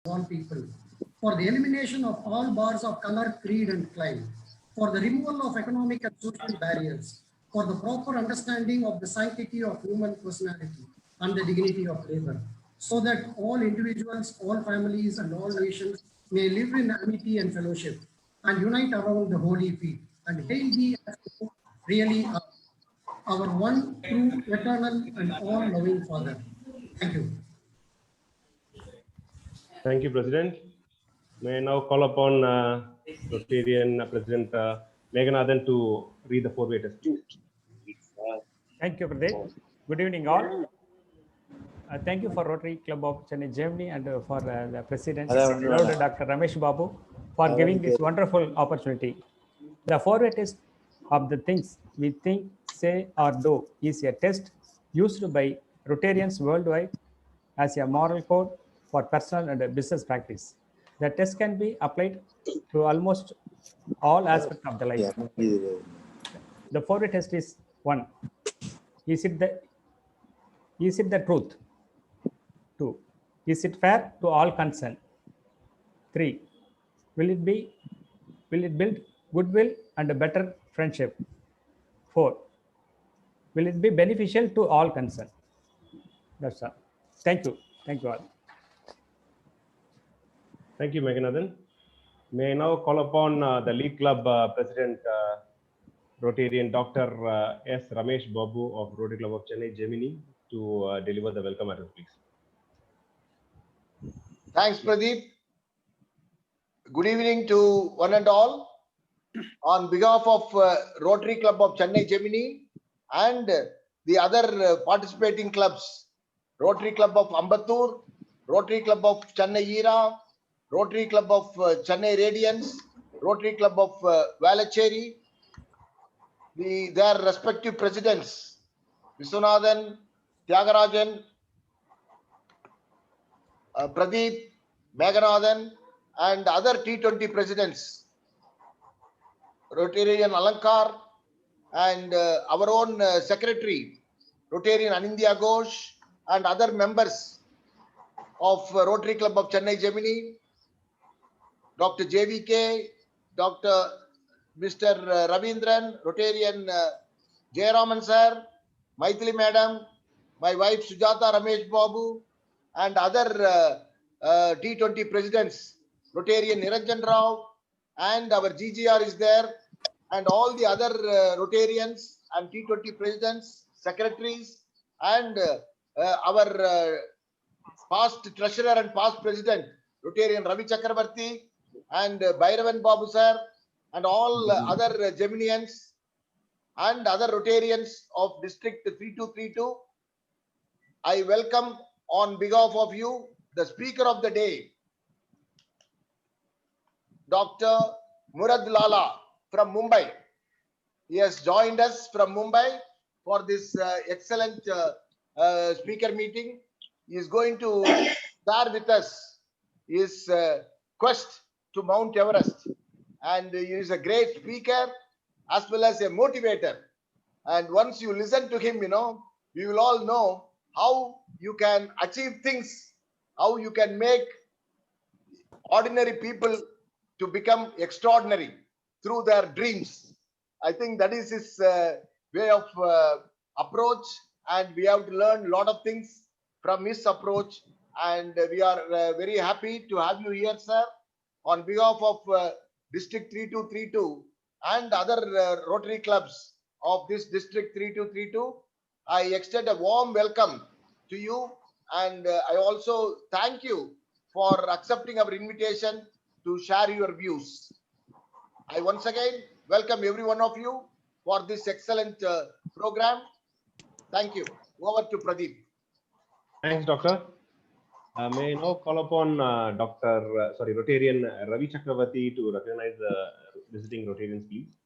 all people, for the elimination of all bars of color, creed, and clime, for the removal of economic and social barriers, for the proper understanding of the sanctity of human personality and the dignity of labor, so that all individuals, all families, and all nations may live in amity and fellowship and unite around the holy feet and hail thee as who really are, our one true, eternal, and all loving Father. Thank you. Thank you, President. May I now call upon Rotarian President Meghanathan to read the four-way test. Thank you, Pradeep. Good evening, all. Thank you for Rotary Club of Chennai, Germany, and for the President, Lord Dr. Ramesh Babu, for giving this wonderful opportunity. The four-way test of the things we think, say, or do is a test used by Rotarians worldwide as a moral code for personal and business practice. The test can be applied to almost all aspects of the life. The four-way test is 1. Is it the truth? 2. Is it fair to all concerned? 3. Will it build goodwill and a better friendship? 4. Will it be beneficial to all concerned? That's all. Thank you. Thank you all. Thank you, Meghanathan. May I now call upon the lead club president, Rotarian Dr. S. Ramesh Babu of Rotary Club of Chennai, Gemini, to deliver the welcome address, please. Thanks, Pradeep. Good evening to one and all. On behalf of Rotary Club of Chennai, Gemini, and the other participating clubs, Rotary Club of Ambattur, Rotary Club of Chennai Era, Rotary Club of Chennai Radiance, Rotary Club of Valacheri, their respective presidents, Viswanathan, Tyagarajan, Pradeep, Meghanathan, and other T20 presidents, Rotarian Alankar, and our own secretary, Rotarian Anindya Ghosh, and other members of Rotary Club of Chennai, Gemini, Dr. JVK, Dr. Mr. Ravindran, Rotarian Jayaraman sir, Maithili madam, my wife Sujata Ramesh Babu, and other T20 presidents, Rotarian Niranjan Rao, and our GGR is there, and all the other Rotarians and T20 presidents, secretaries, and our past treasurer and past president, Rotarian Ravi Chakravarti, and Bhairavan Babu sir, and all other Geminians and other Rotarians of District 3232. I welcome on behalf of you the speaker of the day, Dr. Murad Lala from Mumbai. He has joined us from Mumbai for this excellent speaker meeting. He is going to share with us his quest to Mount Everest. And he is a great speaker as well as a motivator. And once you listen to him, we will all know how you can achieve things, how you can make ordinary people to become extraordinary through their dreams. I think that is his way of approach, and we have to learn a lot of things from his approach. And we are very happy to have you here, sir. On behalf of District 3232 and other Rotary clubs of this District 3232, I extend a warm welcome to you, and I also thank you for accepting our invitation to share your views. I once again welcome every one of you for this excellent program. Thank you. Over to Pradeep. Thanks, Doctor. May I now call upon Rotarian Ravi Chakravarti to recognize the visiting Rotarians, please.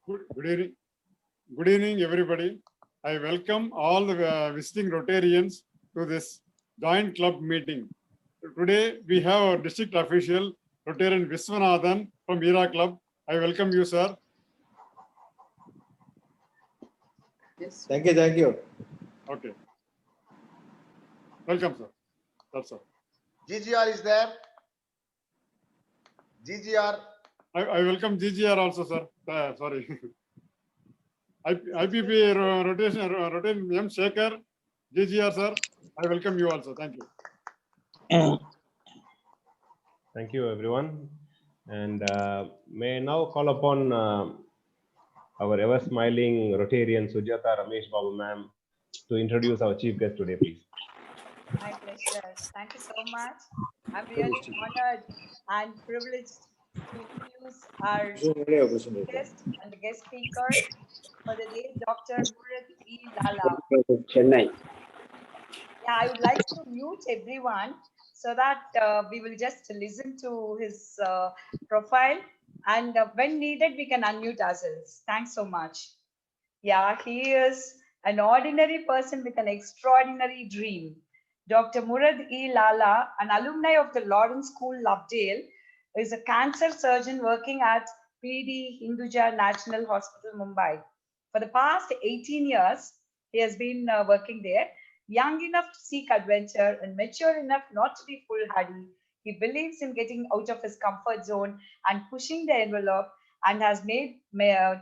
Good evening, everybody. I welcome all the visiting Rotarians to this joint club meeting. Today, we have our district official, Rotarian Viswanathan from Era Club. I welcome you, sir. Yes. Thank you. Okay. Welcome, sir. That's all. GGR is there. GGR. I welcome GGR also, sir. Sorry. IPP rotation M. Shekhar, GGR, sir. I welcome you also. Thank you. Thank you, everyone. And may I now call upon our ever-smiling Rotarian Sujata Ramesh Babu ma'am to introduce our chief guest today, please. My pleasure. Thank you so much. I'm really honored and privileged to introduce our guest and the guest speaker for the day, Dr. Murad Lala. Chennai. Yeah, I would like to mute everyone so that we will just listen to his profile, and when needed, we can unmute ourselves. Thanks so much. Yeah, he is an ordinary person with an extraordinary dream. Dr. Murad Lala, an alumni of the Lawrence School, Lovedale, is a cancer surgeon working at PD Hinduja National Hospital, Mumbai. For the past 18 years, he has been working there. Young enough to seek adventure and mature enough not to be foolhardy, he believes in getting out of his comfort zone and pushing the envelope, and has made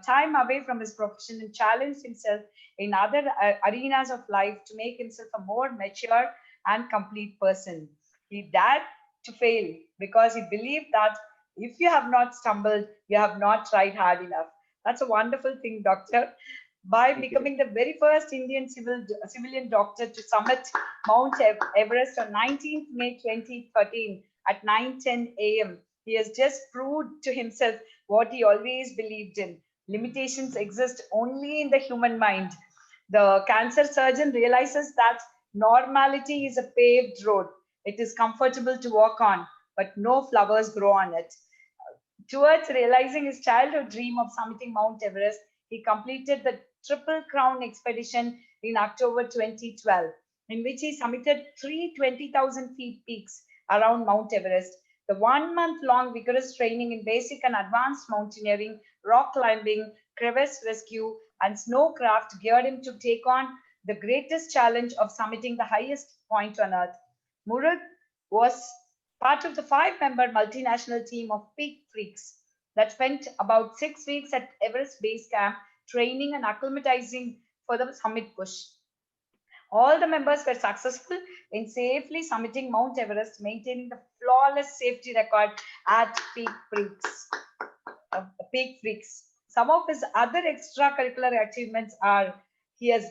time away from his profession and challenged himself in other arenas of life to make himself a more mature and complete person. He dared to fail because he believed that if you have not stumbled, you have not tried hard enough. That's a wonderful thing, Doctor. By becoming the very first Indian civilian doctor to summit Mount Everest on 19th May 2013 at 9:10 a.m., he has just proved to himself what he always believed in. Limitations exist only in the human mind. The cancer surgeon realizes that normality is a paved road. It is comfortable to walk on, but no flowers grow on it. Towards realizing his childhood dream of summiting Mount Everest, he completed the Triple Crown expedition in October 2012, in which he summited 320,000 feet peaks around Mount Everest. The 1 month long vigorous training in basic and advanced mountaineering, rock climbing, crevasse rescue, and snowcraft geared him to take on the greatest challenge of summiting the highest point on earth. Murad was part of the 5-member multinational team of Peak Freaks that spent about 6 weeks at Everest Base Camp training and acclimatizing for the summit push. All the members were successful in safely summiting Mount Everest, maintaining the flawless safety record at Peak Freaks. Some of his other extracurricular achievements are: he has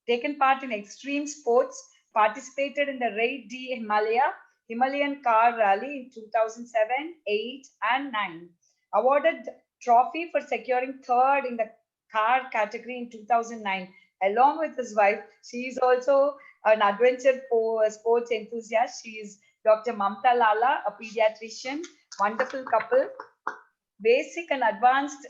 taken part in extreme sports, participated in the Raid D Himalayan Car Rally in 2007, 8, and 9. Awarded trophy for securing 3rd in the car category in 2009. Along with his wife, she is also an adventure sports enthusiast. She is Dr. Mamta Lala, a pediatrician. Wonderful couple. Basic and advanced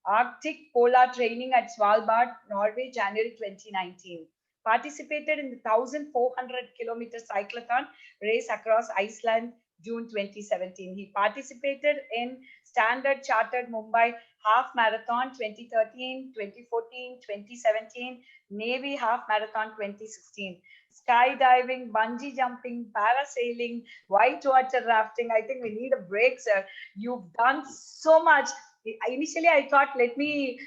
Arctic polar training at Svalbard, Norway, January 2019. Participated in the 1,400-kilometer cyclotron race across Iceland, June 2017. He participated in Standard Chartered Mumbai Half Marathon 2013, 2014, 2017, Navy Half Marathon 2016. Skydiving, bungee jumping, parasailing, whitewater rafting. I think we need a break, sir. You've done so much. Initially, I thought, let me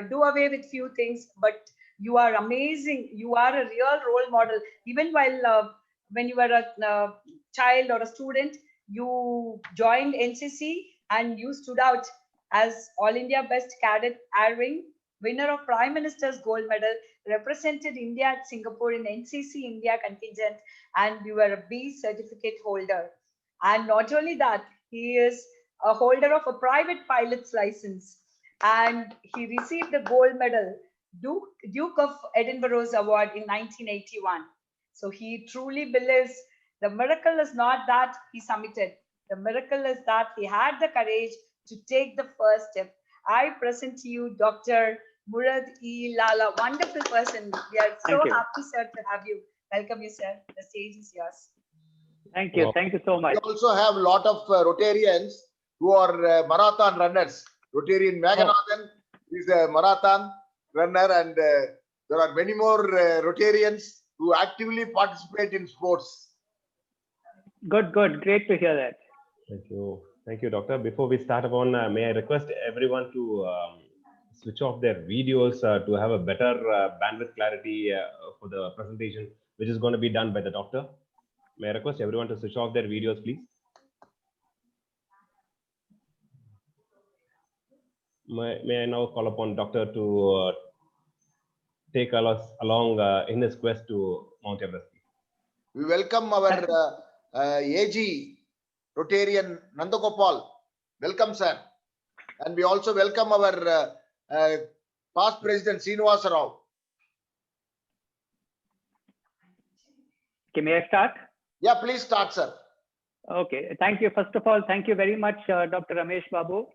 do away with few things, but you are amazing. You are a real role model. Even while when you were a child or a student, you joined NCC and you stood out as All India Best Cadet Air Wing, winner of Prime Minister's Gold Medal, represented India at Singapore in NCC India contingent, and you were a B certificate holder. And not only that, he is a holder of a private pilot's license, and he received the gold medal, Duke of Edinburgh's award in 1981. So he truly believes the miracle is not that he submitted. The miracle is that he had the courage to take the first step. I present to you Dr. Murad Lala, wonderful person. We are so happy, sir, to have you. Welcome you, sir. The stage is yours. Thank you. Thank you so much. We also have a lot of Rotarians who are marathon runners. Rotarian Meganathan is a marathon runner, and there are many more Rotarians who actively participate in sports. Good, good. Great to hear that. Thank you. Thank you, Doctor. Before we start upon, may I request everyone to switch off their videos to have a better bandwidth clarity for the presentation, which is going to be done by the doctor. May I request everyone to switch off their videos, please? May I now call upon Doctor to take us along in his quest to Mount Everest? We welcome our AG Rotarian Nandagopal. Welcome, sir. And we also welcome our past President Srinivasa Rao. Okay, may I start? Yeah, please start, sir. Okay, thank you. First of all, thank you very much, Dr. Ramesh Babu,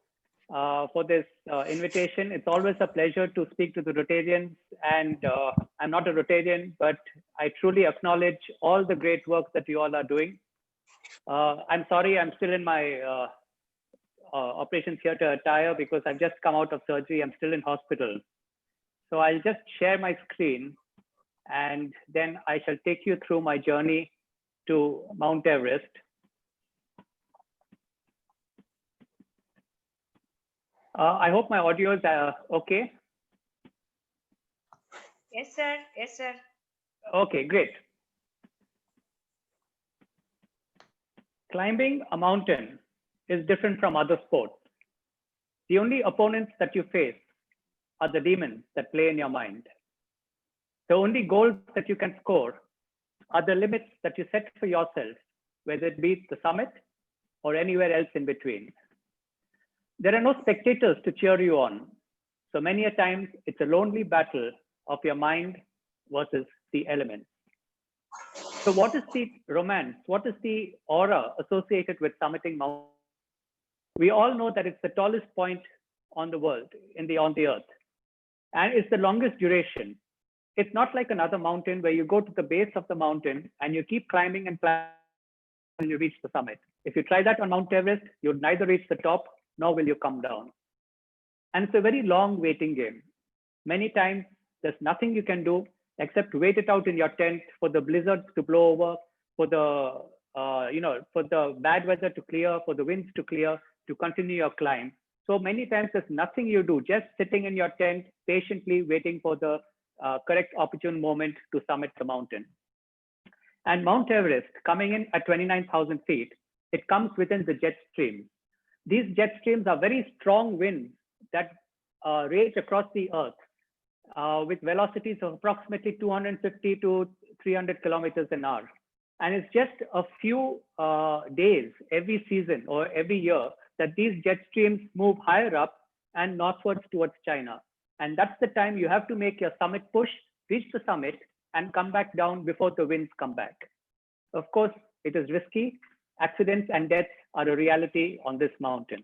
for this invitation. It's always a pleasure to speak to the Rotarians, and I'm not a Rotarian, but I truly acknowledge all the great work that you all are doing. I'm sorry, I'm still in my operation theater attire because I've just come out of surgery. I'm still in hospital. So I'll just share my screen, and then I shall take you through my journey to Mount Everest. I hope my audio is okay. Yes, sir. Yes, sir. Okay, great. Climbing a mountain is different from other sports. The only opponents that you face are the demons that play in your mind. The only goals that you can score are the limits that you set for yourself, whether it be the summit or anywhere else in between. There are no spectators to cheer you on. So many a times it's a lonely battle of your mind versus the elements. So what is the romance? What is the aura associated with summiting mountain? We all know that it's the tallest point on the world, on the earth. And it's the longest duration. It's not like another mountain where you go to the base of the mountain and you keep climbing and climbing until you reach the summit. If you try that on Mount Everest, you'd neither reach the top nor will you come down. And it's a very long waiting game. Many times there's nothing you can do except wait it out in your tent for the blizzards to blow over, for the for the bad weather to clear, for the winds to clear, to continue your climb. So many times there's nothing you do, just sitting in your tent, patiently waiting for the correct opportune moment to summit the mountain. And Mount Everest, coming in at 29,000 feet, it comes within the jet stream. These jet streams are very strong winds that rage across the earth with velocities of approximately 250 to 300 kilometers an hour. And it's just a few days every season or every year that these jet streams move higher up and northwards towards China. And that's the time you have to make your summit push, reach the summit, and come back down before the winds come back. Of course, it is risky. Accidents and deaths are a reality on this mountain.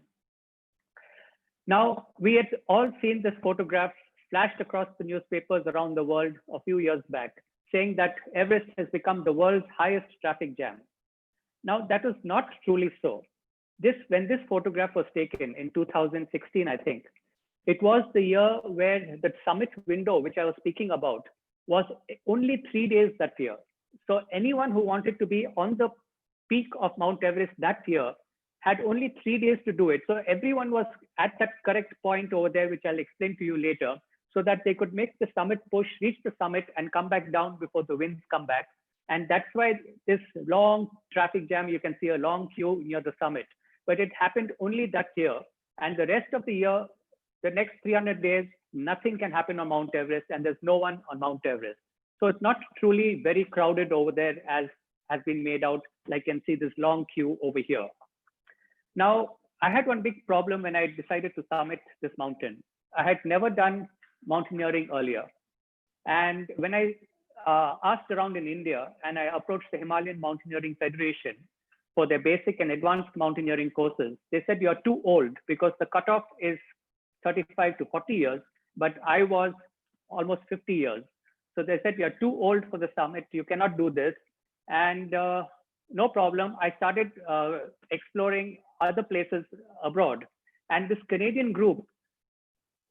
Now, we had all seen this photograph flashed across the newspapers around the world a few years back, saying that Everest has become the world's highest traffic jam. Now, that was not truly so. When this photograph was taken in 2016, I think, it was the year where the summit window, which I was speaking about, was only 3 days that year. So anyone who wanted to be on the peak of Mount Everest that year had only 3 days to do it. So everyone was at that correct point over there, which I'll explain to you later, so that they could make the summit push, reach the summit, and come back down before the winds come back. And that's why this long traffic jam, you can see a long queue near the summit. But it happened only that year. And the rest of the year, the next 300 days, nothing can happen on Mount Everest, and there's no one on Mount Everest. So it's not truly very crowded over there as has been made out. Like you can see this long queue over here. Now, I had one big problem when I decided to summit this mountain. I had never done mountaineering earlier. And when I asked around in India and I approached the Himalayan Mountaineering Federation for their basic and advanced mountaineering courses, they said you're too old because the cutoff is 35 to 40 years, but I was almost 50 years. So they said, you're too old for the summit, you cannot do this. And no problem, I started exploring other places abroad. And this Canadian group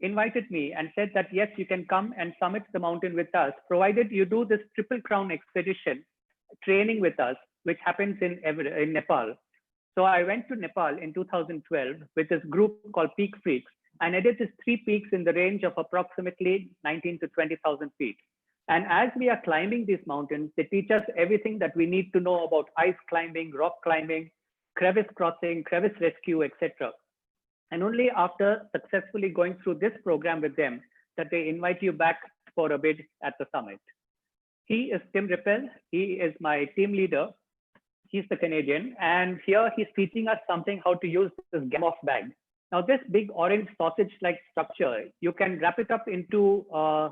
invited me and said that, yes, you can come and summit the mountain with us, provided you do this Triple Crown expedition training with us which happens in Nepal. So I went to Nepal in 2012 with this group called Peak Freaks, and I did these 3 peaks in the range of approximately 19 to 20,000 feet. And as we are climbing these mountains, they teach us everything that we need to know about ice climbing, rock climbing, crevice crossing, crevice rescue, etc. And only after successfully going through this program with them that they invite you back for a bid at the summit. He is Tim Rippel. He is my team leader. He's the Canadian. And here he's teaching us something, how to use this gam-off bag. Now this big orange sausage-like structure, you can wrap it up into a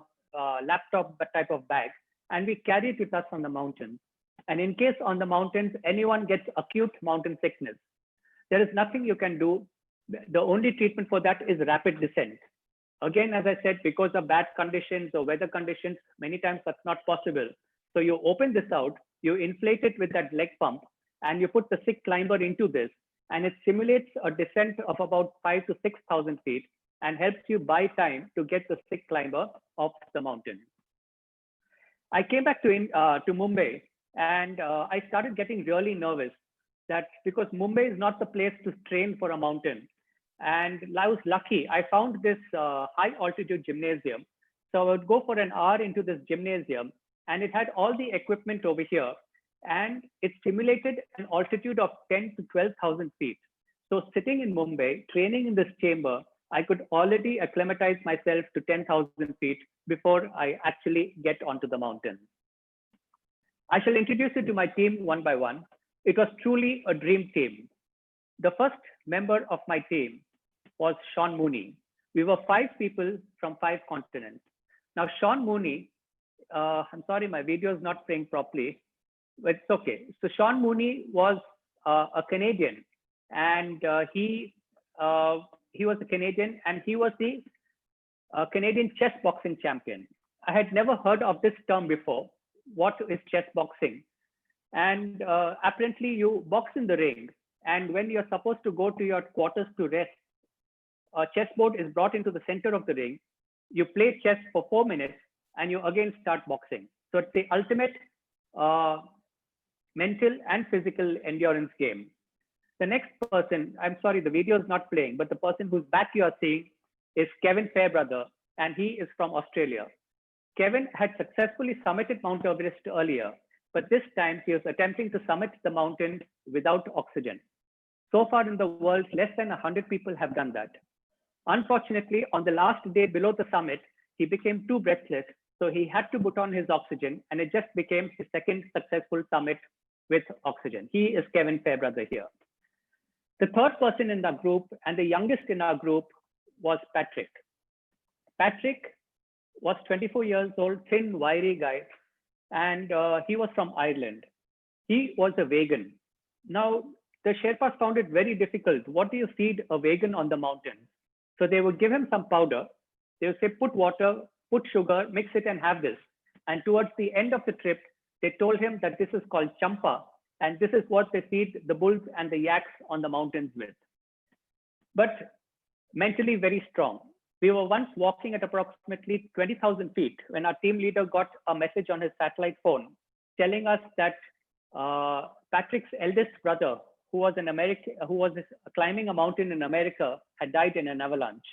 laptop type of bag, and we carry it with us on the mountain. And in case on the mountains, anyone gets acute mountain sickness, there is nothing you can do. The only treatment for that is rapid descent. Again, as I said, because of bad conditions or weather conditions, many times that's not possible. So you open this out, you inflate it with that leg pump, and you put the sick climber into this, and it simulates a descent of about 5,000 to 6,000 feet and helps you buy time to get the sick climber off the mountain. I came back to Mumbai, and I started getting really nervous that because Mumbai is not the place to train for a mountain. And I was lucky. I found this high altitude gymnasium. So I would go for an hour into this gymnasium, and it had all the equipment over here, and it simulated an altitude of 10 to 12,000 feet. So sitting in Mumbai, training in this chamber, I could already acclimatize myself to 10,000 feet before I actually get onto the mountain. I shall introduce you to my team one by one. It was truly a dream team. The first member of my team was Sean Mooney. We were 5 people from 5 continents. Now, Sean Mooney, I'm sorry, my video is not playing properly, but it's okay. So Sean Mooney was a Canadian, and he was a Canadian, and he was the Canadian chess boxing champion. I had never heard of this term before. What is chess boxing? And apparently you box in the ring, and when you're supposed to go to your quarters to rest, a chessboard is brought into the center of the ring. You play chess for 4 minutes, and you again start boxing. So it's the ultimate mental and physical endurance game. The next person, I'm sorry, the video is not playing, but the person whose back you are seeing is Kevin Fairbrother, and he is from Australia. Kevin had successfully summited Mount Everest earlier, but this time he was attempting to summit the mountain without oxygen. So far in the world, less than 100 people have done that. Unfortunately, on the last day below the summit, he became too breathless, so he had to put on his oxygen, and it just became his second successful summit with oxygen. He is Kevin Fairbrother here. The third person in our group and the youngest in our group was Patrick. Patrick was 24 years old, thin, wiry guy, and he was from Ireland. He was a vegan. Now, the Sherpas found it very difficult. What do you feed a vegan on the mountain? So they would give him some powder. They would say, put water, put sugar, mix it and have this. And towards the end of the trip, they told him that this is called champa, and this is what they feed the bulls and the yaks on the mountains with. But mentally very strong. We were once walking at approximately 20,000 feet when our team leader got a message on his satellite phone telling us that Patrick's eldest brother, who was climbing a mountain in America, had died in an avalanche.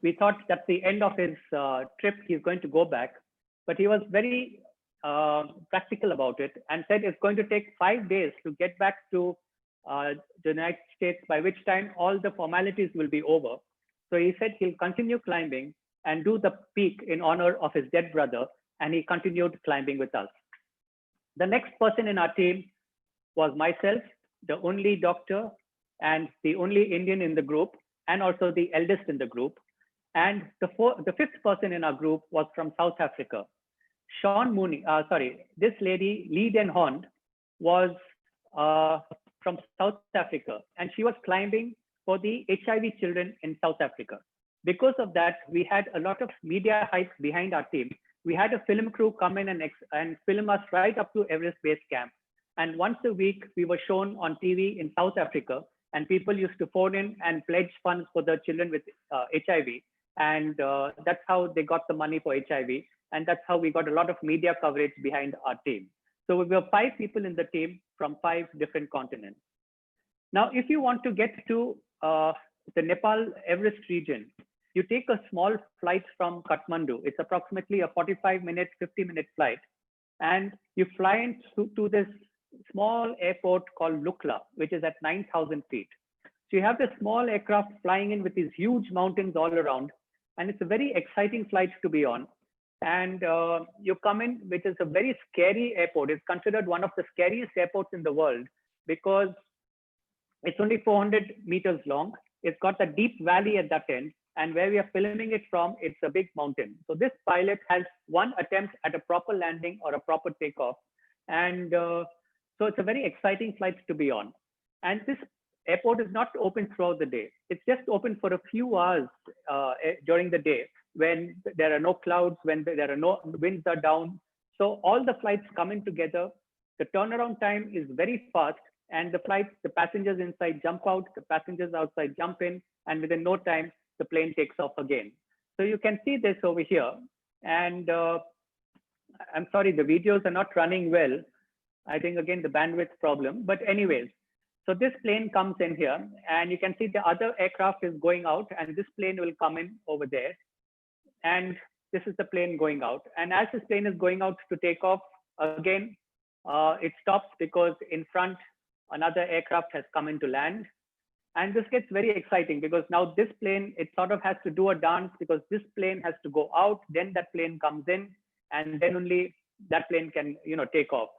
We thought that's the end of his trip. He's going to go back, but he was very practical about it and said it's going to take 5 days to get back to the United States, by which time all the formalities will be over. So he said he'll continue climbing and do the peak in honor of his dead brother, and he continued climbing with us. The next person in our team was myself, the only doctor and the only Indian in the group, and also the eldest in the group. And the fifth person in our group was from South Africa. Sean Mooney, this lady, Lee Den Hond, was from South Africa, and she was climbing for the HIV children in South Africa. Because of that, we had a lot of media hype behind our team. We had a film crew come in and film us right up to Everest Base Camp. And once a week, we were shown on TV in South Africa, and people used to phone in and pledge funds for the children with HIV. And that's how they got the money for HIV. And that's how we got a lot of media coverage behind our team. So we were 5 people in the team from 5 different continents. Now, if you want to get to the Nepal Everest region, you take a small flight from Kathmandu. It's approximately a 45-minute, 50-minute flight. And you fly into this small airport called Lukla, which is at 9,000 feet. So you have this small aircraft flying in with these huge mountains all around. And it's a very exciting flight to be on. And you come in, which is a very scary airport. It's considered one of the scariest airports in the world because it's only 400 meters long. It's got a deep valley at that end. And where we are filming it from, it's a big mountain. So this pilot has one attempt at a proper landing or a proper takeoff. And so it's a very exciting flight to be on. And this airport is not open throughout the day. It's just open for a few hours during the day when there are no clouds, when there are no winds are down. So all the flights come in together. The turnaround time is very fast, and the flights, the passengers inside jump out, the passengers outside jump in, and within no time, the plane takes off again. So you can see this over here. And I'm sorry, the videos are not running well. I think again, the bandwidth problem, but anyways, so this plane comes in here and you can see the other aircraft is going out and this plane will come in over there. And this is the plane going out. And as this plane is going out to take off, again, it stops because in front, another aircraft has come in to land. And this gets very exciting because now this plane, it sort of has to do a dance because this plane has to go out, then that plane comes in, and then only that plane can, take off.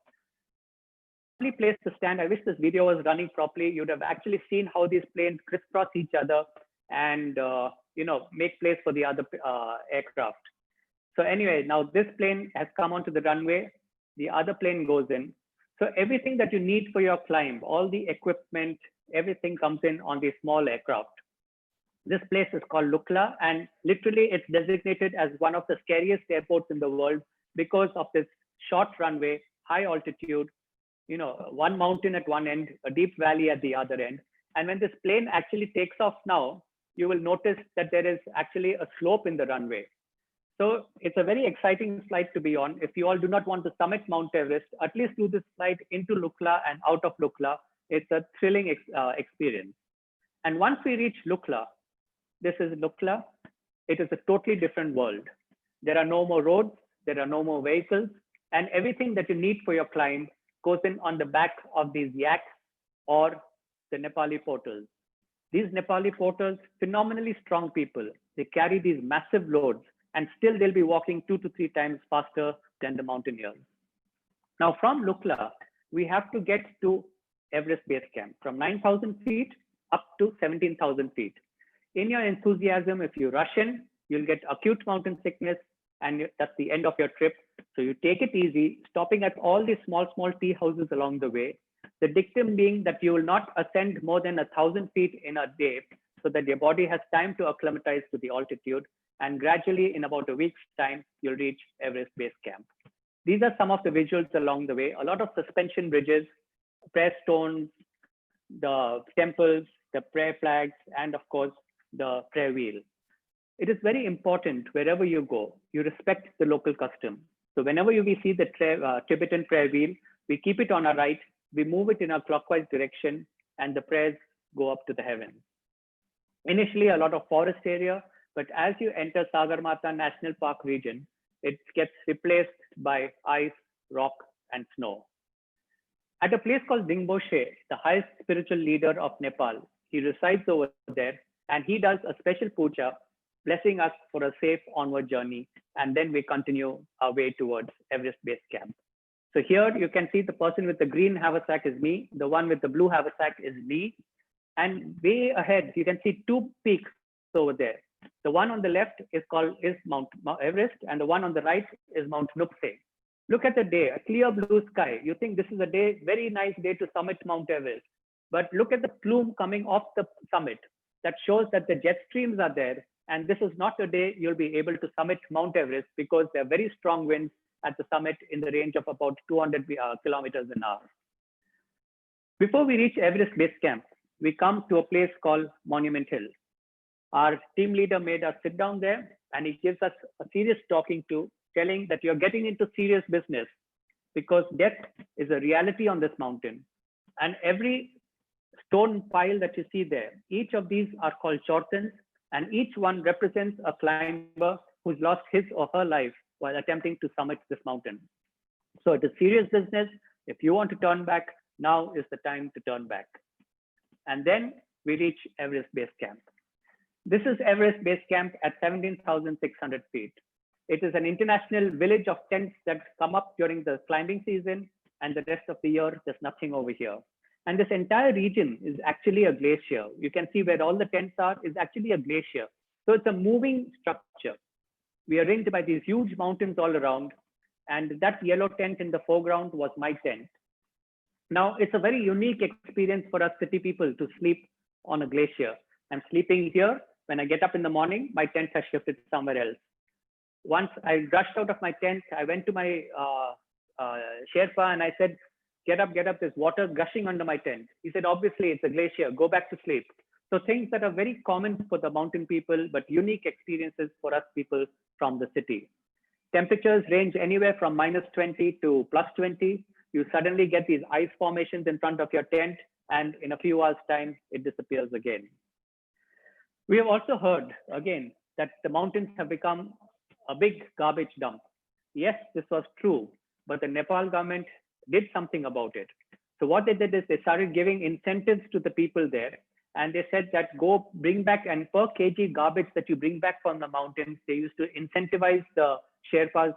Place to stand. I wish this video was running properly. You'd have actually seen how these planes crisscross each other and, make place for the other aircraft. So anyway, now this plane has come onto the runway. The other plane goes in. So everything that you need for your climb, all the equipment, everything comes in on the small aircraft. This place is called Lukla, and literally it's designated as one of the scariest airports in the world because of this short runway, high altitude, one mountain at one end, a deep valley at the other end. And when this plane actually takes off now, you will notice that there is actually a slope in the runway. So it's a very exciting flight to be on. If you all do not want to summit Mount Everest, at least do this flight into Lukla and out of Lukla. It's a thrilling experience. And once we reach Lukla, this is Lukla. It is a totally different world. There are no more roads. There are no more vehicles. And everything that you need for your climb goes in on the back of these yaks or the Nepali porters. These Nepali porters, phenomenally strong people. They carry these massive loads and still they'll be walking 2 to 3 times faster than the mountaineers. Now from Lukla, we have to get to Everest Base Camp from 9,000 feet up to 17,000 feet. In your enthusiasm, if you rush in, you'll get acute mountain sickness and that's the end of your trip. So you take it easy, stopping at all these small tea houses along the way. The dictum being that you will not ascend more than 1,000 feet in a day so that your body has time to acclimatize to the altitude. And gradually in about a week's time, you'll reach Everest Base Camp. These are some of the visuals along the way. A lot of suspension bridges, prayer stones, the temples, the prayer flags, and of course, the prayer wheel. It is very important wherever you go, you respect the local custom. So whenever we see the Tibetan prayer wheel, we keep it on our right, we move it in a clockwise direction, and the prayers go up to the heavens. Initially, a lot of forest area, but as you enter Sagarmatha National Park region, it gets replaced by ice, rock, and snow. At a place called Rinpoche, the highest spiritual leader of Nepal, he resides over there, and he does a special puja, blessing us for a safe onward journey. And then we continue our way towards Everest Base Camp. So here you can see the person with the green haversack is me. The one with the blue haversack is me. And way ahead, you can see 2 peaks over there. The one on the left is Mount Everest, and the one on the right is Mount Nupse. Look at the day, a clear blue sky. You think this is a day, very nice day to summit Mount Everest. But look at the plume coming off the summit. That shows that the jet streams are there. And this is not a day you'll be able to summit Mount Everest because there are very strong winds at the summit in the range of about 200 kilometers an hour. Before we reach Everest Base Camp, we come to a place called Monument Hill. Our team leader made us sit down there and he gives us a serious talking to, telling that you're getting into serious business because death is a reality on this mountain. And every stone pile that you see there, each of these are called chortens, and each one represents a climber who's lost his or her life while attempting to summit this mountain. So it is serious business. If you want to turn back, now is the time to turn back. And then we reach Everest Base Camp. This is Everest Base Camp at 17,600 feet. It is an international village of tents that come up during the climbing season, and the rest of the year, there's nothing over here. And this entire region is actually a glacier. You can see where all the tents are is actually a glacier. So it's a moving structure. We are ringed by these huge mountains all around, and that yellow tent in the foreground was my tent. Now, it's a very unique experience for us city people to sleep on a glacier. I'm sleeping here. When I get up in the morning, my tent has shifted somewhere else. Once I rushed out of my tent, I went to my Sherpa and I said, get up, there's water gushing under my tent. He said, obviously it's a glacier, go back to sleep. So things that are very common for the mountain people, but unique experiences for us people from the city. Temperatures range anywhere from -20 to +20. You suddenly get these ice formations in front of your tent, and in a few hours time, it disappears again. We have also heard again that the mountains have become a big garbage dump. Yes, this was true, but the Nepal government did something about it. So what they did is they started giving incentives to the people there. And they said that go bring back, and per kg garbage that you bring back from the mountains, they used to incentivize the Sherpas,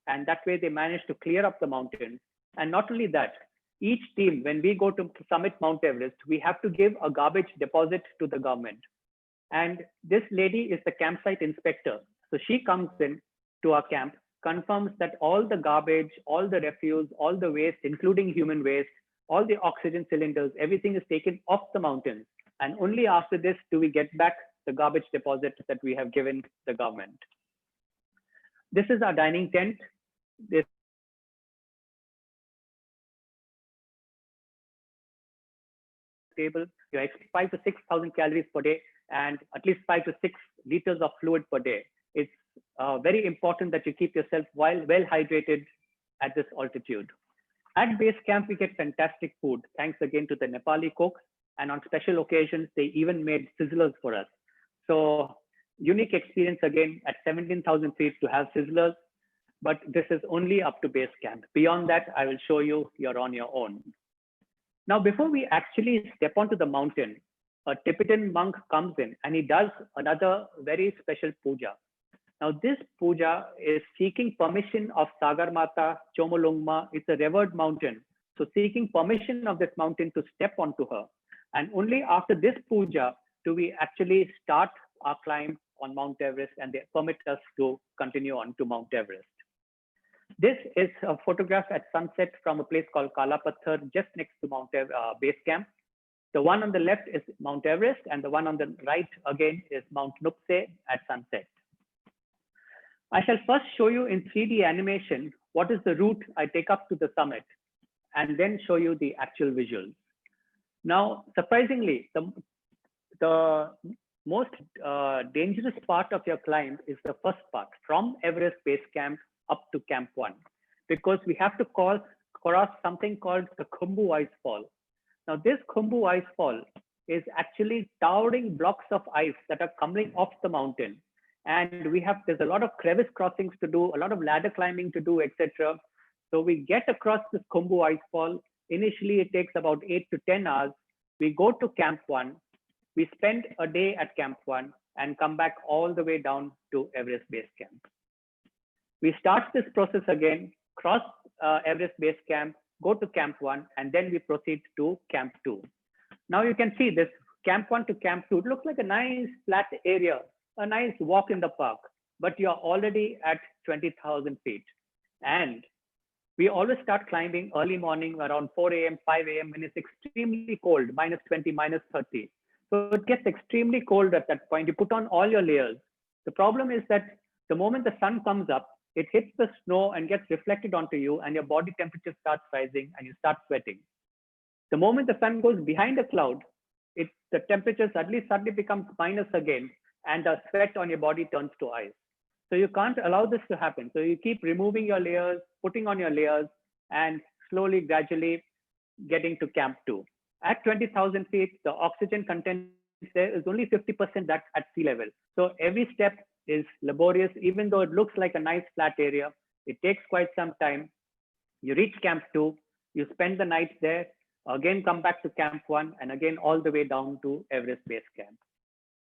and that way they managed to clear up the mountain. And not only that, each team, when we go to summit Mount Everest, we have to give a garbage deposit to the government. And this lady is the campsite inspector. So she comes in to our camp, confirms that all the garbage, all the refuse, all the waste, including human waste, all the oxygen cylinders, everything is taken off the mountains. And only after this do we get back the garbage deposit that we have given the government. This is our dining tent. This table, you expect 5 to 6,000 calories per day and at least 5 to 6 liters of fluid per day. It's very important that you keep yourself well hydrated at this altitude. At base camp, we get fantastic food. Thanks again to the Nepali cooks. And on special occasions, they even made sizzlers for us. So unique experience again at 17,000 feet to have sizzlers, but this is only up to base camp. Beyond that, I will show you, you're on your own. Now, before we actually step onto the mountain, a Tibetan monk comes in and he does another very special puja. Now, this puja is seeking permission of Sagarmata Chomolungma. It's a revered mountain. So seeking permission of this mountain to step onto her. And only after this puja do we actually start our climb on Mount Everest, and they permit us to continue on to Mount Everest. This is a photograph at sunset from a place called Kalapathar, just next to Mount Base Camp. The one on the left is Mount Everest, and the one on the right again is Mount Nuptse at sunset. I shall first show you in 3D animation what is the route I take up to the summit, and then show you the actual visuals. Now, surprisingly, the most dangerous part of your climb is the first part, from Everest Base Camp up to Camp 1, because we have to cross something called the Khumbu Ice Fall. Now, this Khumbu Ice Fall is actually towering blocks of ice that are coming off the mountain. And there's a lot of crevice crossings to do, a lot of ladder climbing to do, etc. So we get across this Khumbu Ice Fall. Initially, it takes about 8 to 10 hours. We go to Camp 1. We spend a day at Camp 1 and come back all the way down to Everest Base Camp. We start this process again, cross Everest Base Camp, go to Camp 1, and then we proceed to Camp 2. Now you can see this Camp 1 to Camp 2. It looks like a nice flat area, a nice walk in the park, but you're already at 20,000 feet. And we always start climbing early morning around 4 a.m., 5 a.m. when it's extremely cold, -20, -30. So it gets extremely cold at that point. You put on all your layers. The problem is that the moment the sun comes up, it hits the snow and gets reflected onto you, and your body temperature starts rising and you start sweating. The moment the sun goes behind a cloud, the temperature suddenly becomes minus again, and the sweat on your body turns to ice. So you can't allow this to happen. So you keep removing your layers, putting on your layers, and slowly, gradually getting to Camp 2. At 20,000 feet, the oxygen content there is only 50% that at sea level. So every step is laborious, even though it looks like a nice flat area. It takes quite some time. You reach Camp 2, you spend the night there, again come back to Camp 1, and again all the way down to Everest Base Camp.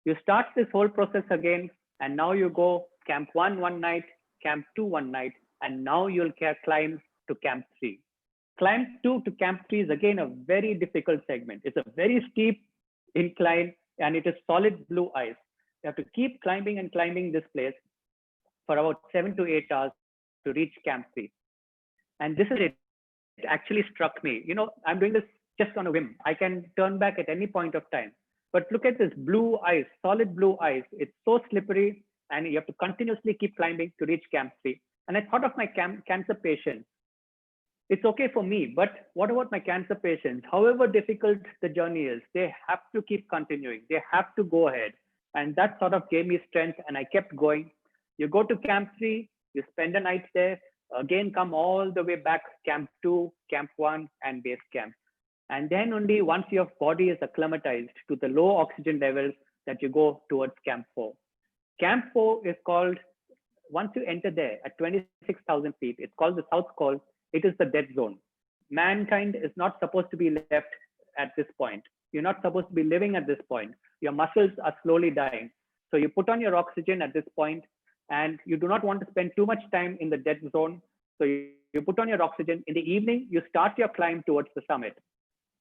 You start this whole process again, and now you go Camp 1 one night, Camp 2 one night, and now you'll climb to Camp 3. Climb 2 to Camp 3 is again a very difficult segment. It's a very steep incline, and it is solid blue ice. You have to keep climbing and climbing this place for about 7 to 8 hours to reach Camp 3. And this is it. It actually struck me. You know, I'm doing this just on a whim. I can turn back at any point of time. But look at this blue ice, solid blue ice. It's so slippery, and you have to continuously keep climbing to reach Camp 3. And I thought of my cancer patient. It's okay for me, but what about my cancer patients? However difficult the journey is, they have to keep continuing. They have to go ahead. And that sort of gave me strength, and I kept going. You go to Camp 3, you spend a night there, again come all the way back, Camp 2, Camp 1, and Base Camp. And then only once your body is acclimatized to the low oxygen levels that you go towards Camp 4. Camp 4 is called, once you enter there at 26,000 feet, it's called the South Col. It is the dead zone. Mankind is not supposed to be left at this point. You're not supposed to be living at this point. Your muscles are slowly dying. So you put on your oxygen at this point, and you do not want to spend too much time in the dead zone. So you put on your oxygen. In the evening, you start your climb towards the summit.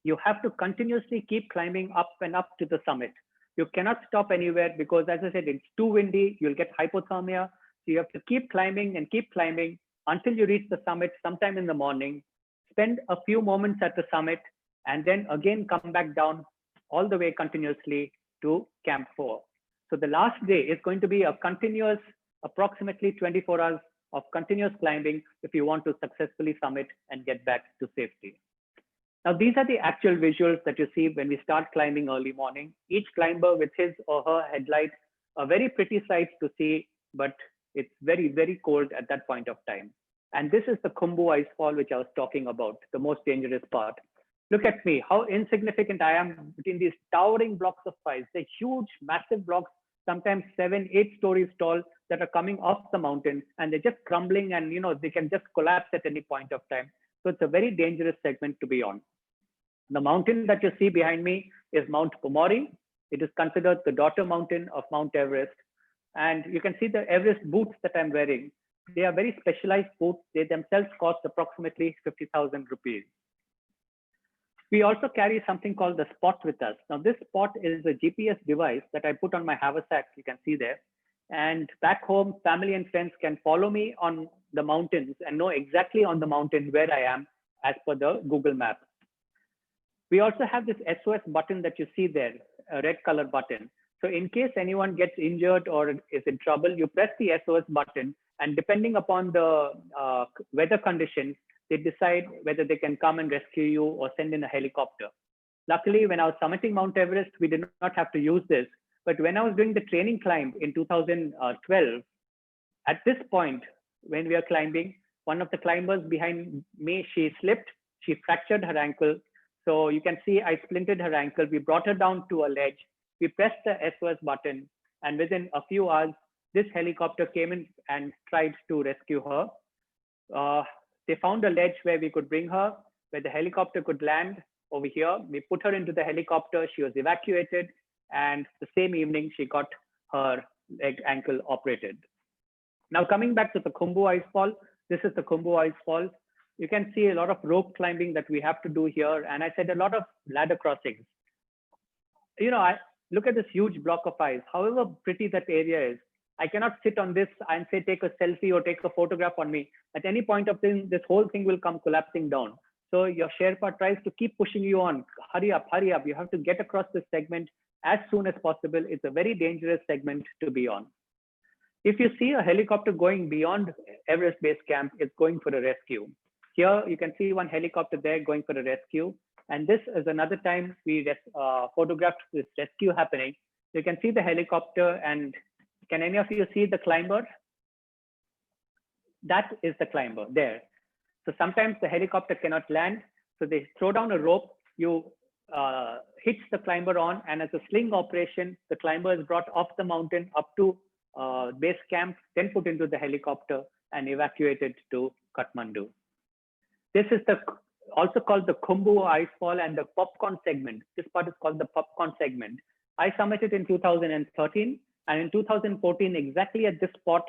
You have to continuously keep climbing up and up to the summit. You cannot stop anywhere because, as I said, it's too windy. You'll get hypothermia. So you have to keep climbing and keep climbing until you reach the summit sometime in the morning. Spend a few moments at the summit, and then again come back down all the way continuously to Camp 4. So the last day is going to be a continuous, approximately 24 hours of continuous climbing if you want to successfully summit and get back to safety. Now, these are the actual visuals that you see when we start climbing early morning. Each climber with his or her headlight, a very pretty sight to see, but it's very, very cold at that point of time. And this is the Khumbu ice fall, which I was talking about, the most dangerous part. Look at me, how insignificant I am between these towering blocks of ice. They're huge, massive blocks, sometimes 7, 8 stories tall, that are coming off the mountain, and they're just crumbling, and they can just collapse at any point of time. So it's a very dangerous segment to be on. The mountain that you see behind me is Mount Pomori. It is considered the daughter mountain of Mount Everest. And you can see the Everest boots that I'm wearing. They are very specialized boots. They themselves cost approximately 50,000 rupees. We also carry something called the Spot with us. Now, this Spot is a GPS device that I put on my haversack, you can see there. And back home, family and friends can follow me on the mountains and know exactly on the mountain where I am as per the Google map. We also have this SOS button that you see there, a red color button. So in case anyone gets injured or is in trouble, you press the SOS button, and depending upon the weather conditions, they decide whether they can come and rescue you or send in a helicopter. Luckily, when I was summiting Mount Everest, we did not have to use this. But when I was doing the training climb in 2012, at this point, when we are climbing, one of the climbers behind me, she slipped, she fractured her ankle. So you can see I splintered her ankle. We brought her down to a ledge. We pressed the SOS button, and within a few hours, this helicopter came in and tried to rescue her. They found a ledge where we could bring her, where the helicopter could land over here. We put her into the helicopter. She was evacuated, and the same evening, she got her ankle operated. Now, coming back to the Khumbu ice fall, this is the Khumbu ice fall. You can see a lot of rope climbing that we have to do here. And I said a lot of ladder crossings. I look at this huge block of ice, however pretty that area is. I cannot sit on this and say, take a selfie or take a photograph on me. At any point of time, this whole thing will come collapsing down. So your Sherpa tries to keep pushing you on. Hurry up, hurry up. You have to get across this segment as soon as possible. It's a very dangerous segment to be on. If you see a helicopter going beyond Everest Base Camp, it's going for a rescue. Here, you can see one helicopter there going for a rescue. And this is another time we photographed this rescue happening. You can see the helicopter, and can any of you see the climber? That is the climber there. So sometimes the helicopter cannot land. So they throw down a rope, you hitch the climber on, and as a sling operation, the climber is brought off the mountain up to base camp, then put into the helicopter and evacuated to Kathmandu. This is also called the Khumbu Icefall and the popcorn segment. This part is called the popcorn segment. I summited in 2013, and in 2014, exactly at this spot,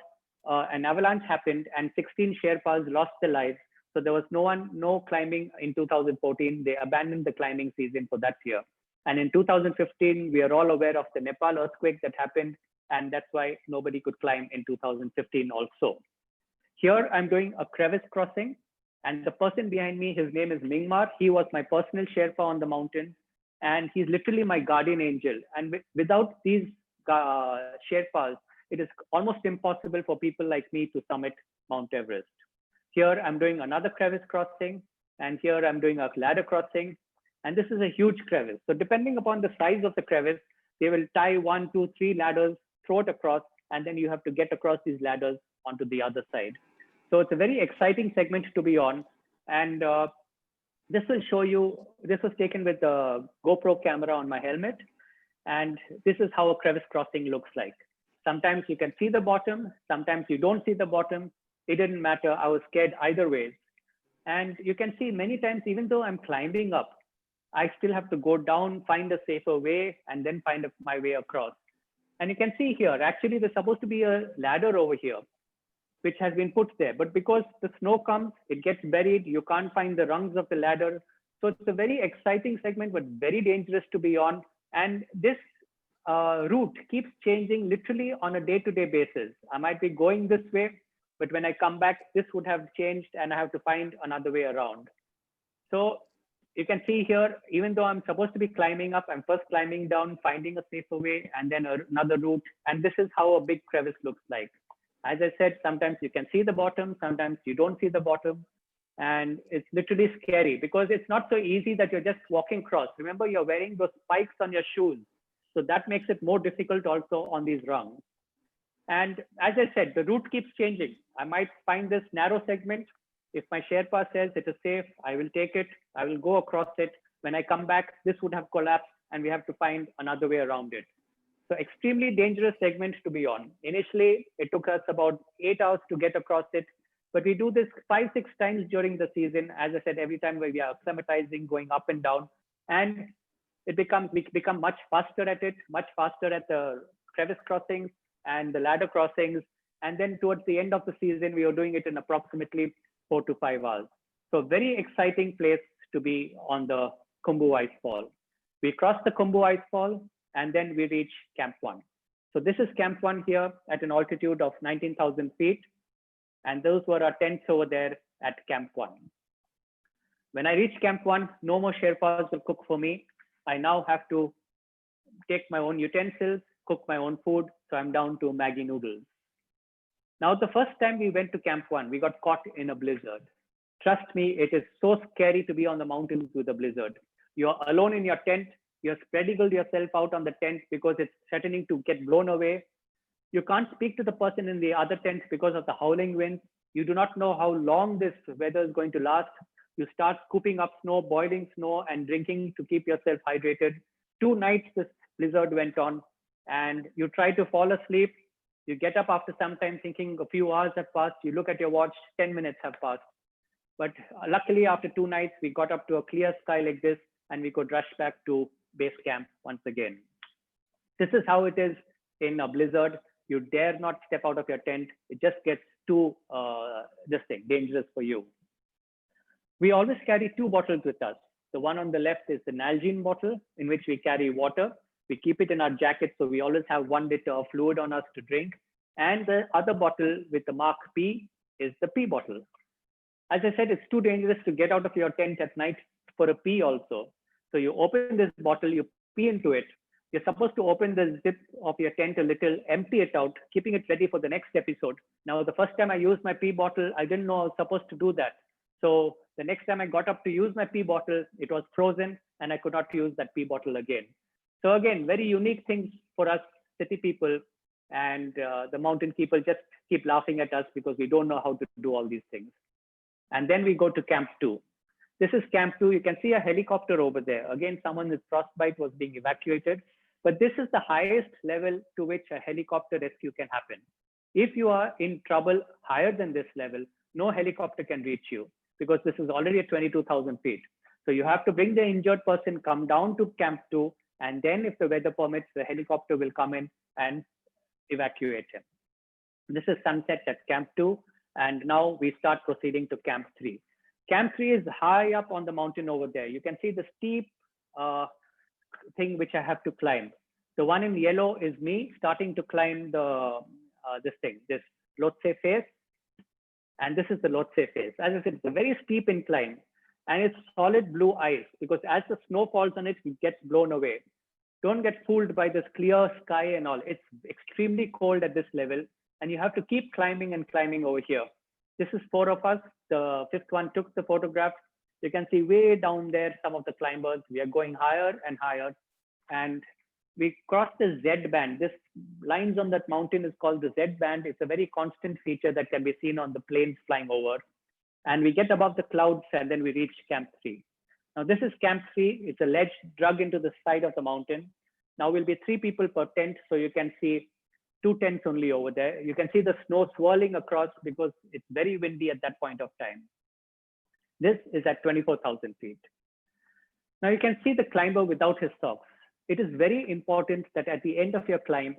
an avalanche happened and 16 Sherpas lost their lives. So there was no climbing in 2014. They abandoned the climbing season for that year. And in 2015, we are all aware of the Nepal earthquake that happened, and that's why nobody could climb in 2015 also. Here I'm doing a crevice crossing, and the person behind me, his name is Mingmar. He was my personal Sherpa on the mountain, and he's literally my guardian angel. And without these Sherpas, it is almost impossible for people like me to summit Mount Everest. Here I'm doing another crevice crossing, and here I'm doing a ladder crossing. And this is a huge crevice. So depending upon the size of the crevice, they will tie 1, 2, 3 ladders, throw it across, and then you have to get across these ladders onto the other side. So it's a very exciting segment to be on. And this will show you, this was taken with a GoPro camera on my helmet. And this is how a crevice crossing looks like. Sometimes you can see the bottom, sometimes you don't see the bottom. It didn't matter, I was scared either way. And you can see many times, even though I'm climbing up, I still have to go down, find a safer way, and then find my way across. And you can see here, actually there's supposed to be a ladder over here, which has been put there. But because the snow comes, it gets buried, you can't find the rungs of the ladder. So it's a very exciting segment, but very dangerous to be on. And this route keeps changing literally on a day-to-day basis. I might be going this way, but when I come back, this would have changed and I have to find another way around. So you can see here, even though I'm supposed to be climbing up, I'm first climbing down, finding a safer way, and then another route. And this is how a big crevice looks like. As I said, sometimes you can see the bottom, sometimes you don't see the bottom. And it's literally scary because it's not so easy that you're just walking across. Remember, you're wearing those spikes on your shoes. So that makes it more difficult also on these rungs. And as I said, the route keeps changing. I might find this narrow segment. If my Sherpa says it is safe, I will take it. I will go across it. When I come back, this would have collapsed and we have to find another way around it. So extremely dangerous segment to be on. Initially, it took us about 8 hours to get across it, but we do this 5, 6 times during the season. As I said, every time we are acclimatizing, going up and down, and we become much faster at it, much faster at the crevice crossings and the ladder crossings. And then towards the end of the season, we are doing it in approximately 4 to 5 hours. So very exciting place to be on the Khumbu Icefall. We cross the Khumbu Icefall and then we reach Camp 1. So this is Camp 1 here at an altitude of 19,000 feet. And those were our tents over there at Camp 1. When I reach Camp 1, no more Sherpas will cook for me. I now have to take my own utensils, cook my own food. So I'm down to Maggi noodles. Now, the first time we went to Camp 1, we got caught in a blizzard. Trust me, it is so scary to be on the mountains with a blizzard. You're alone in your tent. You're spreading yourself out on the tent because it's threatening to get blown away. You can't speak to the person in the other tent because of the howling winds. You do not know how long this weather is going to last. You start scooping up snow, boiling snow, and drinking to keep yourself hydrated. 2 nights this blizzard went on, and you try to fall asleep. You get up after some time thinking a few hours have passed. You look at your watch, 10 minutes have passed. But luckily, after 2 nights, we got up to a clear sky like this, and we could rush back to base camp once again. This is how it is in a blizzard. You dare not step out of your tent. It just gets too dangerous for you. We always carry 2 bottles with us. The one on the left is the Nalgene bottle, in which we carry water. We keep it in our jacket, so we always have 1 liter of fluid on us to drink. And the other bottle with the mark P is the pee bottle. As I said, it's too dangerous to get out of your tent at night for a pee also. So you open this bottle, you pee into it. You're supposed to open the zip of your tent a little, empty it out, keeping it ready for the next episode. Now, the first time I used my pee bottle, I didn't know I was supposed to do that. So the next time I got up to use my pee bottle, it was frozen and I could not use that pee bottle again. So again, very unique things for us city people, and the mountain people just keep laughing at us because we don't know how to do all these things. And then we go to Camp 2. This is Camp 2. You can see a helicopter over there. Again, someone with frostbite was being evacuated. But this is the highest level to which a helicopter rescue can happen. If you are in trouble higher than this level, no helicopter can reach you because this is already at 22,000 feet. So you have to bring the injured person, come down to Camp 2, and then if the weather permits, the helicopter will come in and evacuate him. This is sunset at Camp 2, and now we start proceeding to Camp 3. Camp 3 is high up on the mountain over there. You can see the steep thing which I have to climb. The one in yellow is me starting to climb the this Lhotse face, and this is the Lhotse face. As I said, it's a very steep incline, and it's solid blue ice because as the snow falls on it, it gets blown away. Don't get fooled by this clear sky and all. It's extremely cold at this level, and you have to keep climbing and climbing over here. This is 4 of us. The 5th one took the photograph. You can see way down there some of the climbers. We are going higher and higher, and we cross the Z band. This lines on that mountain is called the Z band. It's a very constant feature that can be seen on the planes flying over. And we get above the clouds, and then we reach Camp 3. Now this is Camp 3. It's a ledge dug into the side of the mountain. Now we'll be 3 people per tent, so you can see 2 tents only over there. You can see the snow swirling across because it's very windy at that point of time. This is at 24,000 feet. Now you can see the climber without his socks. It is very important that at the end of your climb,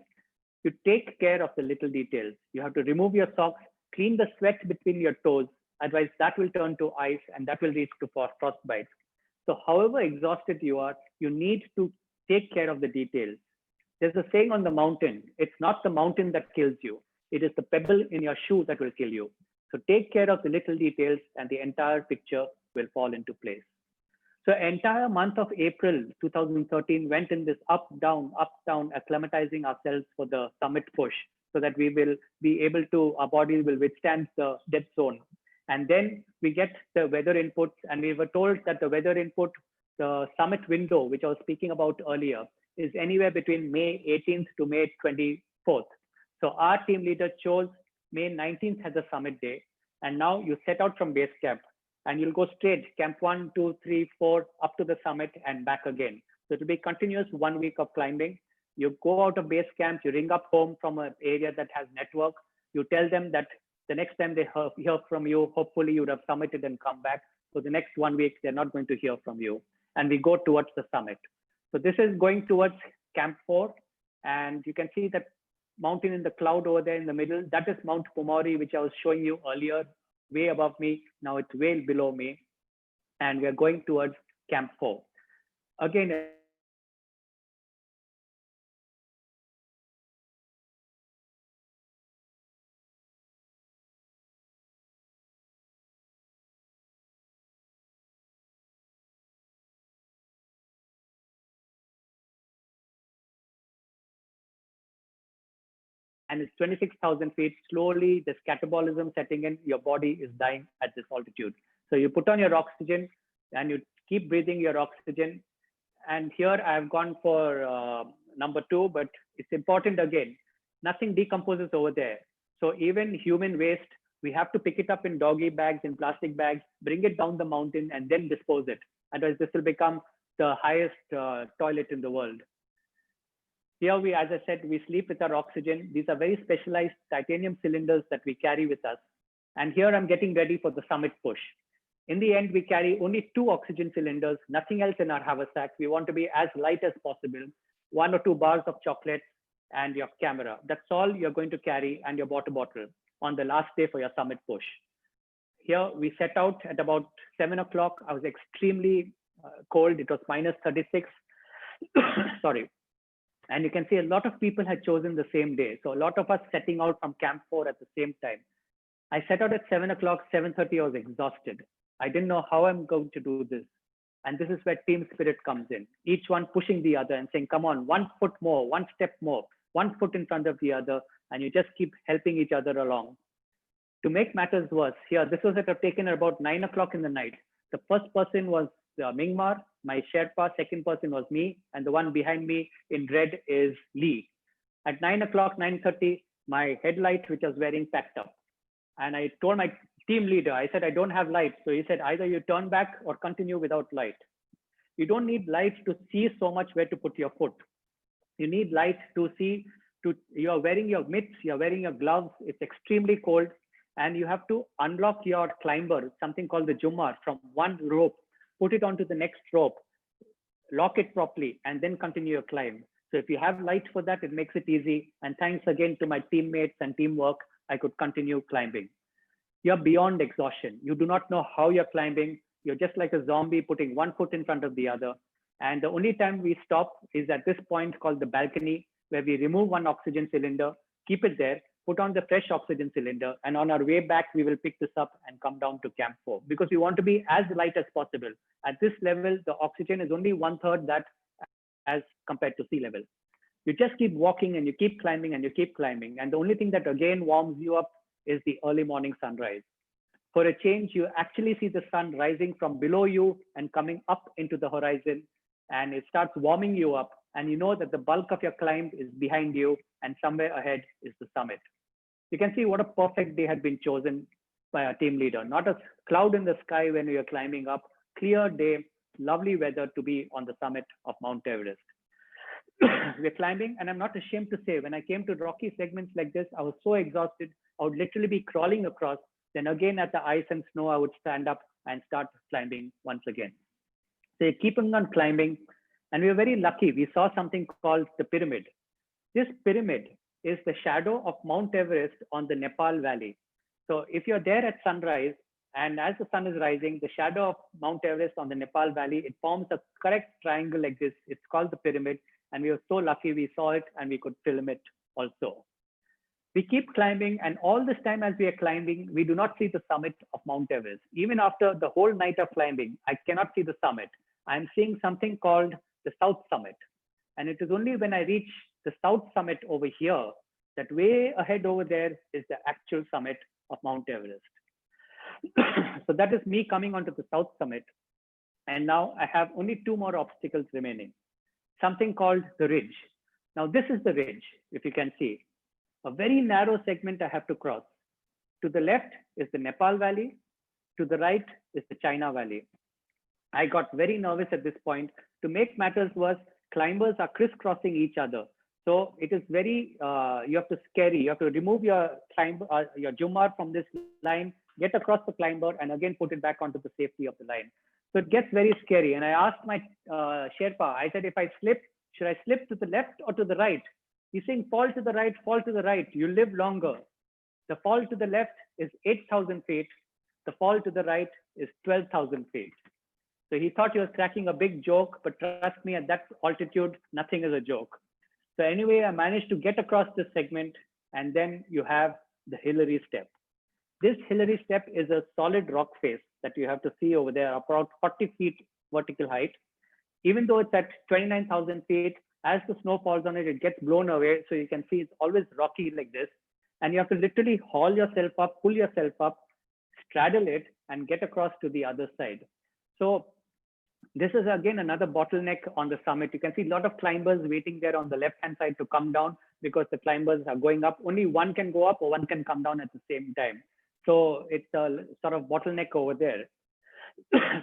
you take care of the little details. You have to remove your socks, clean the sweat between your toes, otherwise that will turn to ice and that will lead to frostbite. So however exhausted you are, you need to take care of the details. There's a saying on the mountain, it's not the mountain that kills you. It is the pebble in your shoe that will kill you. So take care of the little details and the entire picture will fall into place. So entire month of April 2013 went in this up, down, acclimatizing ourselves for the summit push so that we will be able to, our body will withstand the death zone. And then we get the weather input, and we were told that the weather input, the summit window, which I was speaking about earlier, is anywhere between May 18th to May 24th. So our team leader chose May 19th as a summit day. And now you set out from base camp and you'll go straight Camp 1, 2, 3, 4 up to the summit and back again. So it will be continuous 1 week of climbing. You go out of base camp, you ring up home from an area that has network. You tell them that the next time they hear from you, hopefully you would have summited and come back. So the next 1 week, they're not going to hear from you. And we go towards the summit. So this is going towards Camp 4. And you can see that mountain in the cloud over there in the middle. That is Mount Pumori, which I was showing you earlier, way above me. Now it's way below me. And we're going towards Camp 4. Again, and it's 26,000 feet. Slowly, the catabolism setting in, your body is dying at this altitude. So you put on your oxygen and you keep breathing your oxygen. And here I've gone for number 2, but it's important again, nothing decomposes over there. So even human waste, we have to pick it up in doggy bags, in plastic bags, bring it down the mountain and then dispose it. Otherwise this will become the highest toilet in the world. Here we, as I said, we sleep with our oxygen. These are very specialized titanium cylinders that we carry with us. And here I'm getting ready for the summit push. In the end, we carry only 2 oxygen cylinders, nothing else in our haversack. We want to be as light as possible, 1 or 2 bars of chocolate and your camera. That's all you're going to carry, and your water bottle on the last day for your summit push. Here we set out at about 7 o'clock. I was extremely cold. It was minus 36. Sorry. And you can see a lot of people had chosen the same day. So a lot of us setting out from Camp 4 at the same time. I set out at 7 o'clock, 7:30, I was exhausted. I didn't know how I'm going to do this. And this is where team spirit comes in. Each one pushing the other and saying, come on, 1 foot more, 1 step more, 1 foot in front of the other. And you just keep helping each other along. To make matters worse, here, this was taken at about 9 o'clock in the night. The first person was Mingmar, my Sherpa, second person was me, and the one behind me in red is Lee. At 9 o'clock, 9:30, my headlight, which I was wearing, packed up. And I told my team leader. I said, I don't have light. So he said, either you turn back or continue without light. You don't need light to see so much where to put your foot. You need light to see, you're wearing your mitts, you're wearing your gloves. It's extremely cold. And you have to unlock your climber, something called the Jummar, from one rope, put it onto the next rope, lock it properly, and then continue your climb. So if you have light for that, it makes it easy. And thanks again to my teammates and teamwork, I could continue climbing. You're beyond exhaustion. You do not know how you're climbing. You're just like a zombie putting one foot in front of the other. And the only time we stop is at this point called the balcony, where we remove one oxygen cylinder, keep it there, put on the fresh oxygen cylinder, and on our way back, we will pick this up and come down to Camp 4 because we want to be as light as possible. At this level, the oxygen is only 1/3 that as compared to sea level. You just keep walking and you keep climbing and you keep climbing. And the only thing that again warms you up is the early morning sunrise. For a change, you actually see the sun rising from below you and coming up into the horizon, and it starts warming you up. And you know that the bulk of your climb is behind you and somewhere ahead is the summit. You can see what a perfect day had been chosen by our team leader. Not a cloud in the sky when you're climbing up, clear day, lovely weather to be on the summit of Mount Everest. We're climbing, and I'm not ashamed to say, when I came to rocky segments like this, I was so exhausted, I would literally be crawling across. Then again at the ice and snow, I would stand up and start climbing once again. So you're keeping on climbing, and we were very lucky. We saw something called the pyramid. This pyramid is the shadow of Mount Everest on the Nepal Valley. So if you're there at sunrise, and as the sun is rising, the shadow of Mount Everest on the Nepal Valley, it forms a correct triangle like this. It's called the pyramid. And we were so lucky we saw it and we could film it also. We keep climbing, and all this time as we are climbing, we do not see the summit of Mount Everest. Even after the whole night of climbing, I cannot see the summit. I'm seeing something called the South Summit. And it is only when I reach the South Summit over here, that way ahead over there is the actual summit of Mount Everest. So that is me coming onto the South Summit. And now I have only 2 more obstacles remaining. Something called the ridge. Now this is the ridge, if you can see. A very narrow segment I have to cross. To the left is the Nepal Valley. To the right is the China Valley. I got very nervous at this point. To make matters worse, climbers are crisscrossing each other. So it is very, you have to scary. You have to remove your Jummar from this line, get across the climber, and again put it back onto the safety of the line. So it gets very scary. And I asked my Sherpa, I said, if I slip, should I slip to the left or to the right? He's saying, fall to the right, fall to the right. You live longer. The fall to the left is 8,000 feet. The fall to the right is 12,000 feet. So he thought he was cracking a big joke, but trust me, at that altitude, nothing is a joke. So anyway, I managed to get across this segment, and then you have the Hillary Step. This Hillary Step is a solid rock face that you have to see over there, about 40 feet vertical height. Even though it's at 29,000 feet, as the snow falls on it, it gets blown away. So you can see it's always rocky like this. And you have to literally haul yourself up, pull yourself up, straddle it, and get across to the other side. So this is again another bottleneck on the summit. You can see a lot of climbers waiting there on the left-hand side to come down because the climbers are going up. Only one can go up or one can come down at the same time. So it's a sort of bottleneck over there.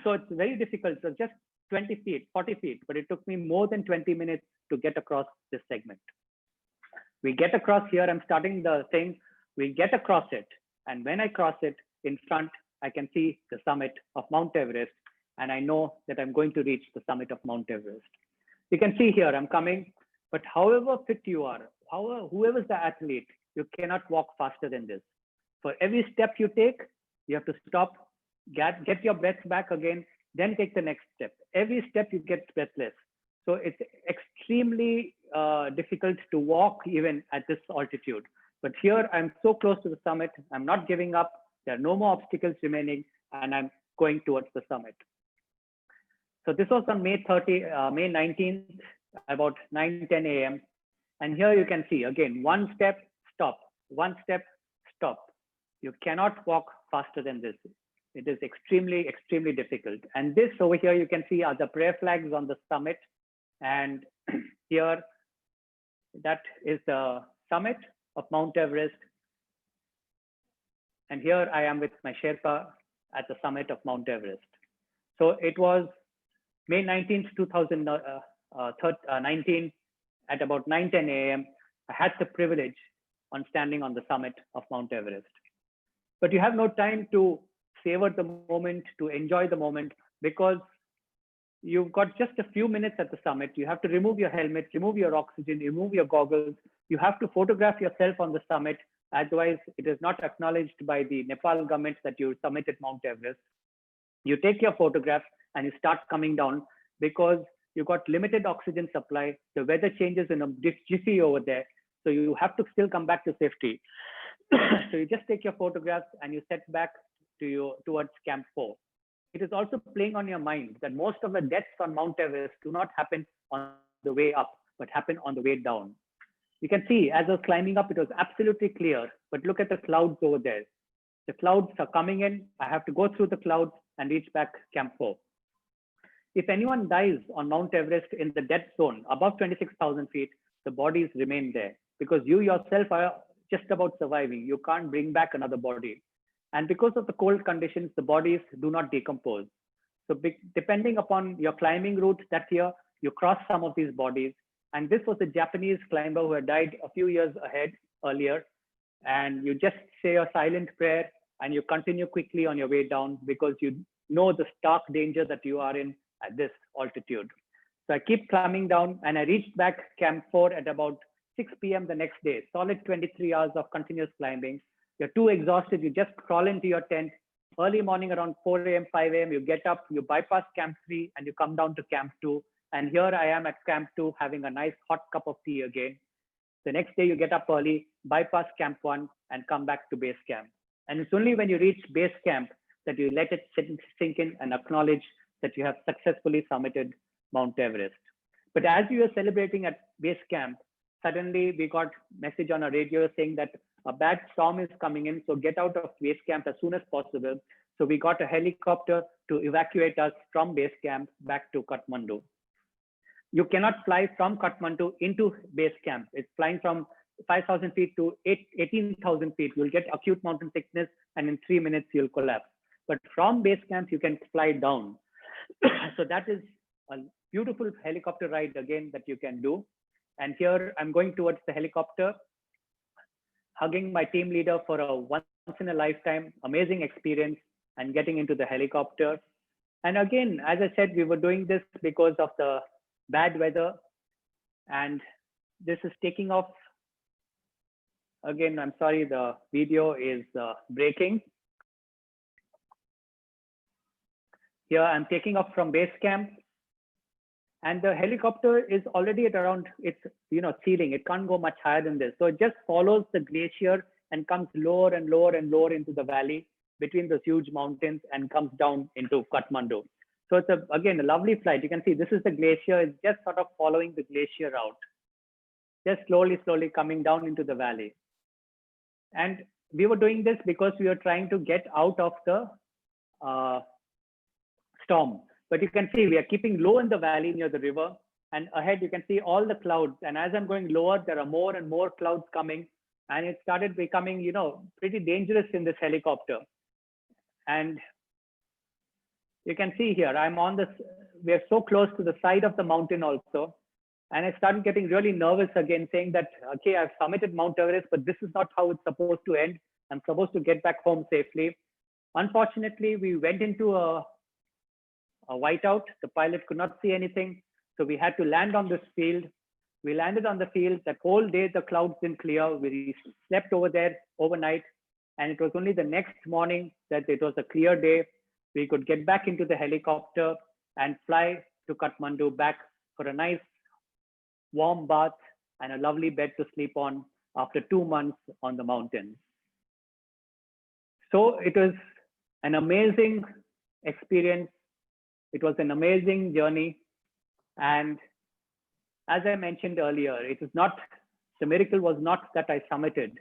So it's very difficult. So just 20 feet, 40 feet, but it took me more than 20 minutes to get across this segment. We get across here, I'm starting the thing, we get across it. And when I cross it in front, I can see the summit of Mount Everest. And I know that I'm going to reach the summit of Mount Everest. You can see here, I'm coming, but however fit you are, whoever's the athlete, you cannot walk faster than this. For every step you take, you have to stop, get your breath back again, then take the next step. Every step you get breathless. So it's extremely difficult to walk even at this altitude. But here I'm so close to the summit, I'm not giving up. There are no more obstacles remaining, and I'm going towards the summit. So this was on May 19th, about 9:10 a.m. And here you can see again, one step, stop, one step, stop. You cannot walk faster than this. It is extremely, extremely difficult. And this over here, you can see are the prayer flags on the summit. And here, that is the summit of Mount Everest. And here I am with my Sherpa at the summit of Mount Everest. So it was May 19th, 2019 at about 9:10 a.m. I had the privilege on standing on the summit of Mount Everest. But you have no time to savor the moment, to enjoy the moment, because you've got just a few minutes at the summit. You have to remove your helmet, remove your oxygen, remove your goggles. You have to photograph yourself on the summit. Otherwise, it is not acknowledged by the Nepal government that you summited Mount Everest. You take your photographs and you start coming down because you got limited oxygen supply. The weather changes in a jiffy over there. So you have to still come back to safety. So you just take your photographs and you set back towards Camp 4. It is also playing on your mind that most of the deaths on Mount Everest do not happen on the way up, but happen on the way down. You can see as I was climbing up, it was absolutely clear, but look at the clouds over there. The clouds are coming in. I have to go through the clouds and reach back Camp 4. If anyone dies on Mount Everest in the death zone above 26,000 feet, the bodies remain there because you yourself are just about surviving. You can't bring back another body. And because of the cold conditions, the bodies do not decompose. So depending upon your climbing route that year, you cross some of these bodies. And this was a Japanese climber who had died a few years earlier. And you just say a silent prayer and you continue quickly on your way down because you know the stark danger that you are in at this altitude. So I keep climbing down and I reached back Camp 4 at about 6 p.m. the next day, solid 23 hours of continuous climbing. You're too exhausted. You just crawl into your tent. Early morning around 4 a.m., 5 a.m., you get up, you bypass Camp 3 and you come down to Camp 2. And here I am at Camp 2 having a nice hot cup of tea again. The next day you get up early, bypass Camp 1 and come back to base camp. And it's only when you reach base camp that you let it sink in and acknowledge that you have successfully summited Mount Everest. But as we were celebrating at base camp, suddenly we got message on a radio saying that a bad storm is coming in, so get out of base camp as soon as possible. So we got a helicopter to evacuate us from base camp back to Kathmandu. You cannot fly from Kathmandu into base camp. It's flying from 5,000 feet to 18,000 feet. You'll get acute mountain sickness and in 3 minutes you'll collapse. But from base camp, you can fly down. So that is a beautiful helicopter ride again that you can do. And here I'm going towards the helicopter, hugging my team leader for a once in a lifetime amazing experience and getting into the helicopter. And again, as I said, we were doing this because of the bad weather. And this is taking off. Again, I'm sorry, the video is breaking. Here I'm taking off from base camp. And the helicopter is already at around its ceiling. It can't go much higher than this. So it just follows the glacier and comes lower and lower and lower into the valley between those huge mountains and comes down into Kathmandu. So it's again a lovely flight. You can see this is the glacier. It's just sort of following the glacier route, just slowly coming down into the valley. And we were doing this because we were trying to get out of the storm. But you can see we are keeping low in the valley near the river, and ahead you can see all the clouds. And as I'm going lower, there are more and more clouds coming, and it started becoming, pretty dangerous in this helicopter. And you can see here, I'm on this, we are so close to the side of the mountain also. And I started getting really nervous again, saying that, okay, I've summited Mount Everest, but this is not how it's supposed to end. I'm supposed to get back home safely. Unfortunately, we went into a whiteout. The pilot could not see anything. So we had to land on this field. We landed on the field. That whole day, the clouds didn't clear. We slept over there overnight. And it was only the next morning that it was a clear day. We could get back into the helicopter and fly to Kathmandu back for a nice warm bath and a lovely bed to sleep on after 2 months on the mountain. So it was an amazing experience. It was an amazing journey. And as I mentioned earlier, the miracle was not that I summited,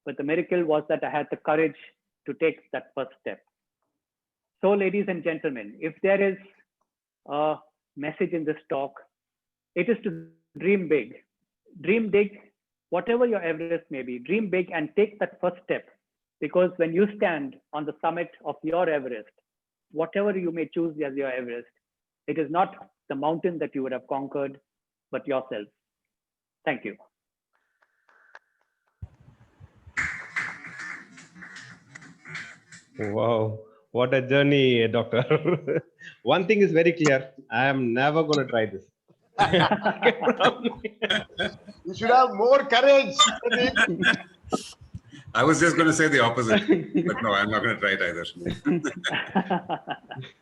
but the miracle was that I had the courage to take that first step. So ladies and gentlemen, if there is a message in this talk, it is to dream big. Dream big, whatever your Everest may be, dream big and take that first step. Because when you stand on the summit of your Everest, whatever you may choose as your Everest, it is not the mountain that you would have conquered, but yourself. Thank you. Wow, what a journey, doctor. One thing is very clear. I am never going to try this. You should have more courage. I was just going to say the opposite, but no, I'm not going to try it either.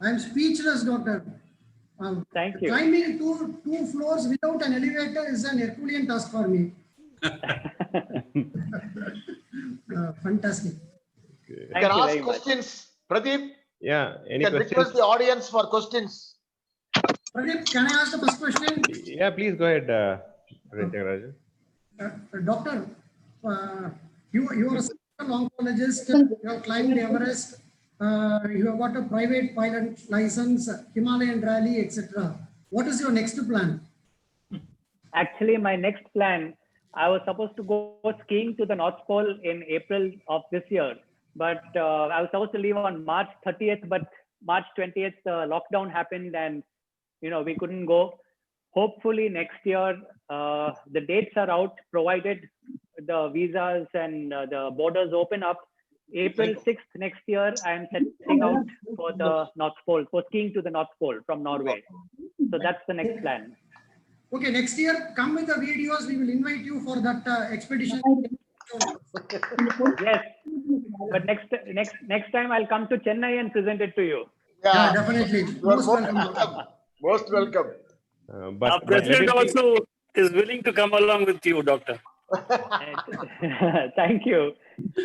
I'm speechless, doctor. Thank you. Climbing two floors without an elevator is an Herculean task for me. Fantastic. You Thank can you ask very much. questions. Pradeep, Yeah, you any can questions? request the audience for questions. Pradeep, can I ask the first question? Yeah, please go ahead, Raju. Doctor, you are a certified oncologist. You have climbed Everest. You have got a private pilot license, Himalayan rally, etc. What is your next plan? Actually, my next plan, I was supposed to go skiing to the North Pole in April of this year, but I was supposed to leave on March 30th, but March 20th, lockdown happened and, we couldn't go. Hopefully next year, the dates are out, provided the visas and the borders open up. April 6th next year, I am setting out for the North Pole, for skiing to the North Pole from Norway. So that's the next plan. Okay, next year, come with the videos. We will invite you for that expedition. Yes, but next time I'll come to Chennai and present it to you. Yeah, definitely. You are Most welcome. Most welcome. But Our let president it be- also is willing to come along with you, doctor. Thank you.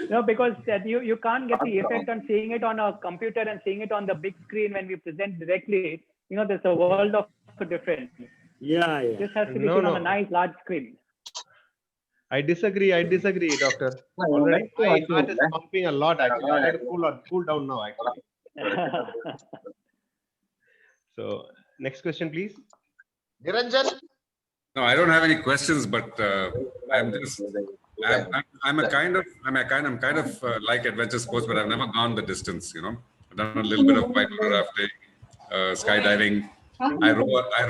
No, because you can't get the effect on seeing it on a computer and seeing it on the big screen when we present directly. There's a world of difference. Yeah, yeah. This has to be No, seen on no. a nice large screen. I disagree, doctor. Already, my heart is pumping a lot, actually. I had to cool down now, actually. So, next question, please. Niranjan, No, I don't have any questions, but I'm just, I'm kind of like adventure sports, but I've never gone the distance. I've done a little bit of whitewater rafting, skydiving. I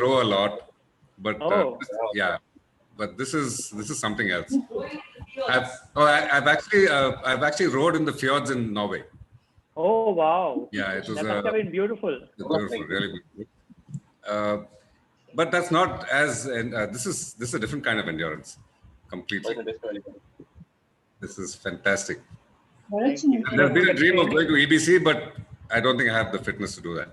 row a lot, but yeah, but this is something else. I've actually rowed in the fjords in Norway. Oh, wow. Yeah, it was That must have been beautiful. beautiful, really beautiful. But that's not as, and this is a different kind of endurance, completely. This is fantastic. There's been a dream of going to EBC, but I don't think I have the fitness to do that.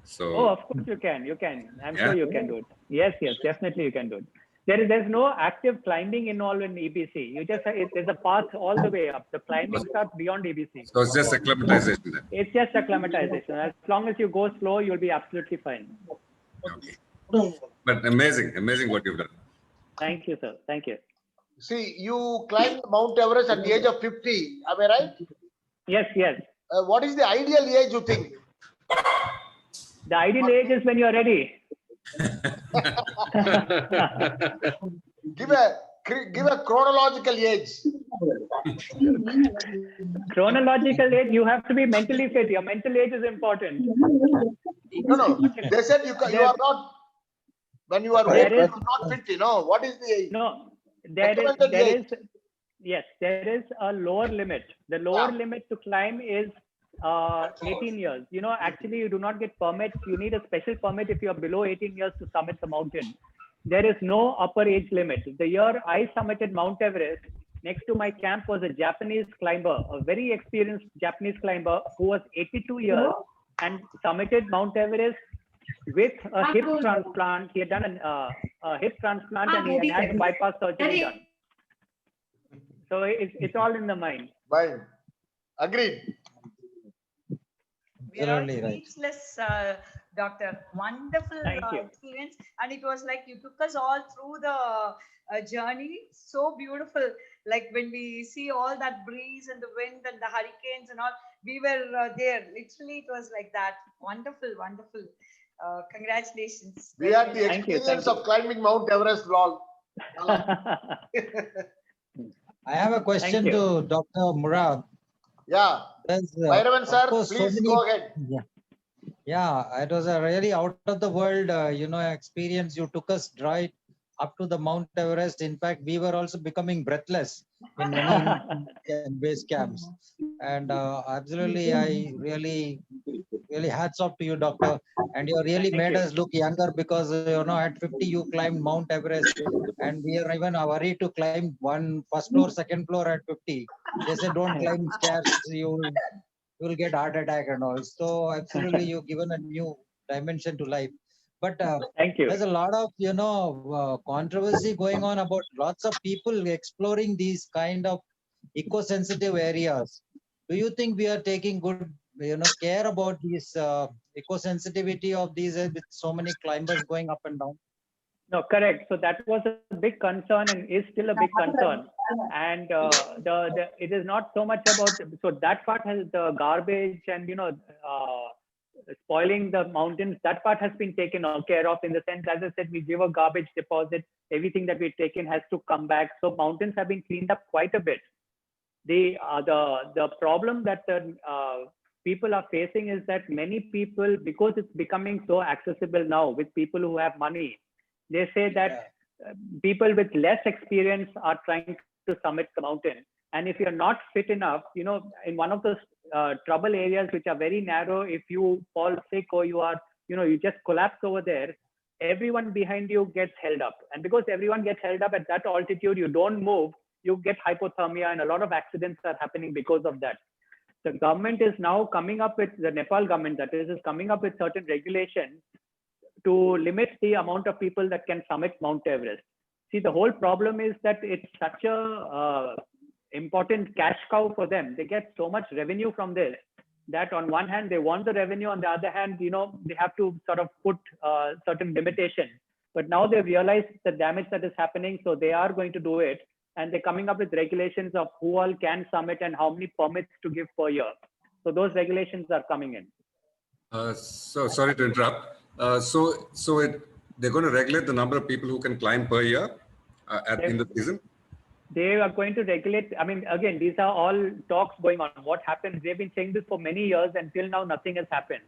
So. Oh, of course you can. You can. I'm Yeah? sure you can do it. Yes, definitely you can do it. There's no active climbing involved in EBC. There's a path all the way up. The climbing starts beyond EBC. So it's just acclimatization then. It's just acclimatization. As long as you go slow, you'll be absolutely fine. Okay. But amazing what you've done. Thank you, sir. Thank you. see, you climbed Mount Everest at the age of 50. Am I right? Yes. What is the ideal age you think? The ideal age is when you're ready. Give a chronological age. Chronological age, you have to be mentally fit. Your mental age is important. No. They said you are not. When you are old, you are not fit. What is the age? No, there is a lower limit. The lower limit to climb is 18 years. Actually, you do not get permits. You need a special permit if you are below 18 years to summit the mountain. There is no upper age limit. The year I summited Mount Everest, next to my camp was a Japanese climber, a very experienced Japanese climber who was 82 years and summited Mount Everest with a hip transplant. He had done a hip transplant and he had bypass surgery done. So it's all in the mind. Fine. Agreed. We are all speechless, Doctor. Wonderful experience. And it was like you took us all through the journey. So beautiful. Like when we see all that breeze and the wind and the hurricanes and all, we were there. Literally, it was like that. Wonderful. Congratulations. We had the experience of climbing Mount Everest, lol. I have a question to Dr. Murad. Yeah. There's, Bhairavan of sir, course, so please many. go ahead. Yeah, it was a really out of the world, experience. You took us right up to the Mount Everest. In fact, we were also becoming breathless in many base camps. And absolutely, I really hats off to you, doctor. And you really Thank made you. us look younger because, at 50, you climbed Mount Everest. And we are even worried to climb first floor, second floor at 50. They say, don't climb stairs, you will get heart attack and all. So absolutely, you've given a new dimension to life. But Thank you. there's a lot of controversy going on about lots of people exploring these kind of eco-sensitive areas. Do you think we are taking good care about these eco-sensitivity of these with so many climbers going up and down? No, correct. So that was a big concern and is still a big concern. And it is not so much about, so that part has the garbage and, spoiling the mountains, that part has been taken care of in the sense, as I said, we give a garbage deposit, everything that we've taken has to come back. So mountains have been cleaned up quite a bit. The problem that the people are facing is that many people, because it's becoming so accessible now with people who have money, they say that people with less experience are trying to summit the mountain. And if you're not fit enough, in one of those trouble areas which are very narrow, if you fall sick or you are, you just collapse over there, everyone behind you gets held up. And because everyone gets held up at that altitude, you don't move, you get hypothermia, and a lot of accidents are happening because of that. The government is now coming up with, the Nepal government that is coming up with certain regulations to limit the amount of people that can summit Mount Everest. See, the whole problem is that it's such a important cash cow for them. They get so much revenue from this that on one hand, they want the revenue. On the other hand, they have to sort of put certain limitations. But now they've realized the damage that is happening. So they are going to do it. And they're coming up with regulations of who all can summit and how many permits to give per year. So those regulations are coming in. So sorry to interrupt. They're going to regulate the number of people who can climb per year in the season? They are going to regulate. I mean, again, these are all talks going on. What happens? They've been saying this for many years, and till now, nothing has happened.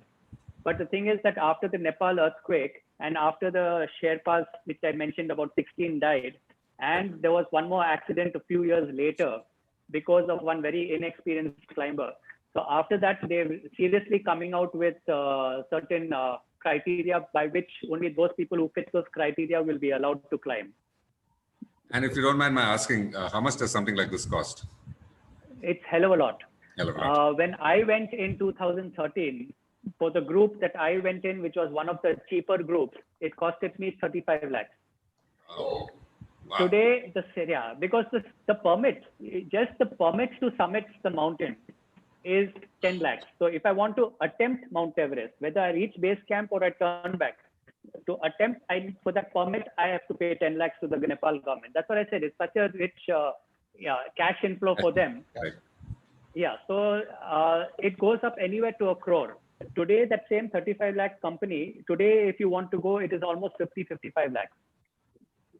But the thing is that after the Nepal earthquake and after the Sherpas, which I mentioned, about 16 died, and there was one more accident a few years later because of one very inexperienced climber. So after that, they're seriously coming out with certain criteria by which only those people who fit those criteria will be allowed to climb. And if you don't mind my asking, how much does something like this cost? It's hell of a lot. Hell of a lot. When I went in 2013, for the group that I went in, which was one of the cheaper groups, it costed me 35 lakhs. Oh, wow. Today, because the permits, just the permits to summit the mountain is 10 lakhs. So if I want to attempt Mount Everest, whether I reach base camp or I turn back, to attempt, for that permit, I have to pay 10 lakhs to the Nepal government. That's what I said. It's such a rich cash inflow for them. Right. Yeah, so it goes up anywhere to 1 crore. Today, that same 35 lakh company, today, if you want to go, it is almost 55 lakhs.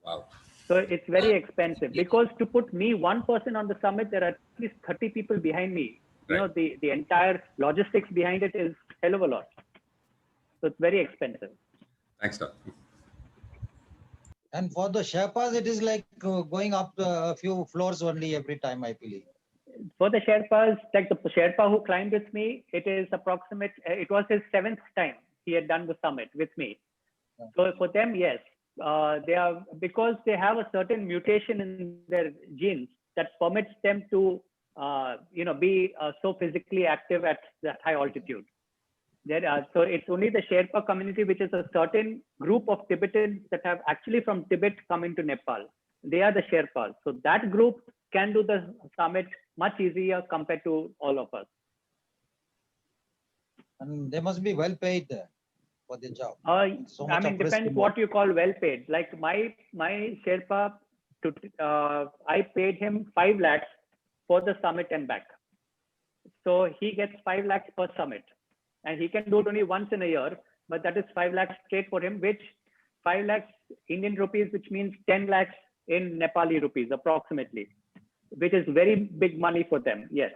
Wow. So it's very expensive because to put me one person on the summit, there are at least 30 people behind me. Right. The entire logistics behind it is hell of a lot. So it's very expensive. Thanks, sir. And for the Sherpas, it is like going up a few floors only every time, I believe. For the Sherpas, like the Sherpa who climbed with me, it is approximate. It was his 7th time he had done the summit with me. So for them, yes, they are, because they have a certain mutation in their genes that permits them to, be so physically active at that high altitude. So it's only the Sherpa community, which is a certain group of Tibetans that have actually from Tibet come into Nepal. They are the Sherpas. So that group can do the summit much easier compared to all of us. And they must be well paid for the job. So I mean, depends what you call well paid. Like my Sherpa, I paid him 5 lakhs for the summit and back. So he gets 5 lakhs per summit. And he can do it only once in a year, but that is 5 lakhs straight for him, which 5 lakhs Indian rupees, which means 10 lakhs in Nepali rupees approximately, which is very big money for them. Yes.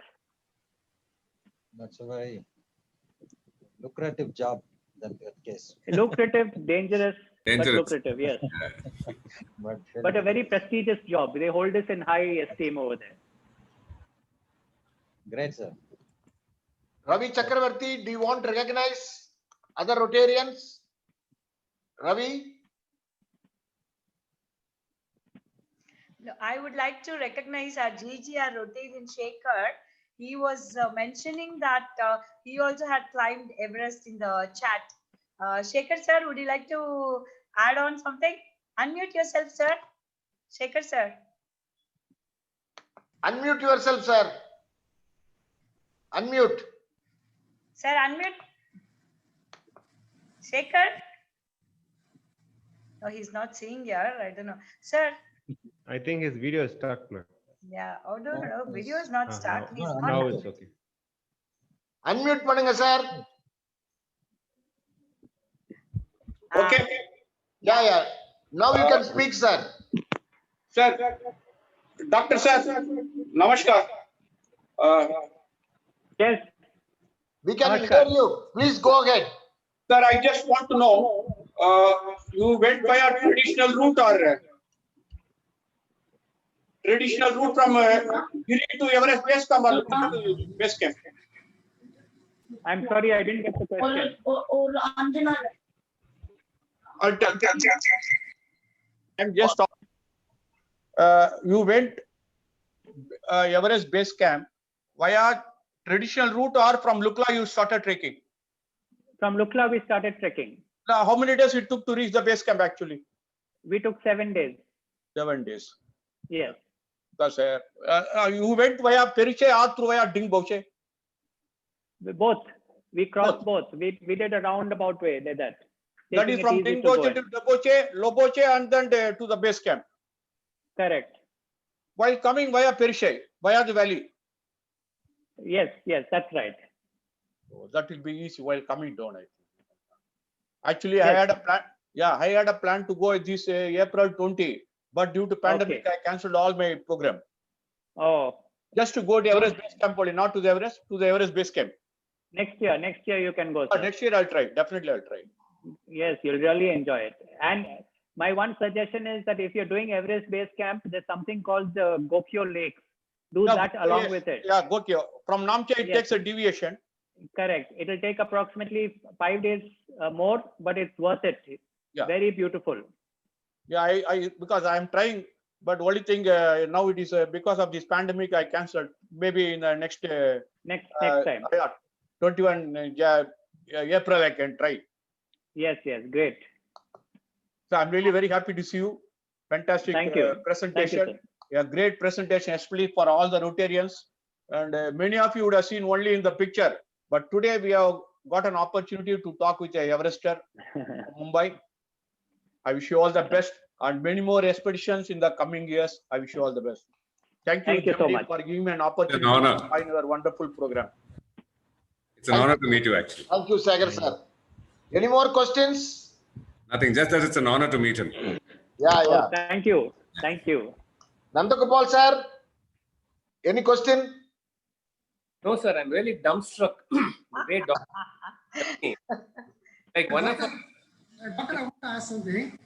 That's a very lucrative job, that case. Lucrative, dangerous, but Dangerous. lucrative, yes. But a very prestigious job. They hold us in high esteem over there. Great, sir. Ravi Chakravarti, do you want to recognize other Rotarians? Ravi? No, I would like to recognize our GGR Rotarian Shekhar. He was mentioning that he also had climbed Everest in the chat. Shekhar sir, would you like to add on something? Unmute yourself, sir. Shekhar sir. Unmute yourself, sir. Unmute. Sir, unmute. Shekhar? No, he's not seeing here. I don't know. Sir. I think his video is stuck now. Yeah. Oh, no. Video is not stuck. He's not. Now it's okay. Unmute பண்ணுங்க sir. Okay. Yeah. Now you can speak, sir. Sir, Dr. Sir, Namaskar. Yes. We can hear you. Please go ahead. Sir, I just want to know, you went by a traditional route or traditional route from Giri to Everest Base Camp or Base Camp? I'm sorry, I didn't get the question. I'm just talking. You went Everest Base Camp via traditional route or from Lukla you started trekking? From Lukla, we started trekking. Now, how many days it took to reach the base camp actually? We took 7 days. 7 days. Yes. That's you went via Periche or through via Dingboche? Both. We crossed both. We did a roundabout way. That is from Dingboche to Daboche, Loboche, and then to the base camp. Correct. While coming via Periche, via the valley. Yes, that's right. So that will be easy while coming down, I think. Actually, yes. I had a plan. Yeah, I had a plan to go this April 20, but due to pandemic, I cancelled all my program. Oh. Just to go to Everest Base Camp only, not to the Everest Base Camp. Next year you can go. Sir. Next year I'll try. Definitely I'll try. Yes, you'll really enjoy it. And my one suggestion is that if you're doing Everest Base Camp, there's something called the Gokyo Lake. Do that along with it. Yeah, Gokyo. From Namche, it takes a deviation. Correct. It will take approximately 5 days more, but it's worth it. Yeah. Very beautiful. Yeah, I because I'm trying, but only thing now it is because of this pandemic I cancelled. Maybe in the next time. 21 April I can try. Yes, great. So I'm really very happy to see you. Fantastic presentation. Thank you, great presentation, especially for all the Rotarians. And many of you would have seen only in the picture. But today we have got an opportunity to talk with a Everester from Mumbai. I wish you all the best and many more expeditions in the coming years. I wish you all the best. Thank you so much for giving me an opportunity to join your wonderful program. It's an honor to meet you, actually. Thank you, Sagar sir. Any more questions? Nothing, just that it's an honor to meet him. Yeah. Thank you. Nandagopal sir, any question? No, sir, I'm really dumbstruck. Like one of Doctor, I want to ask something.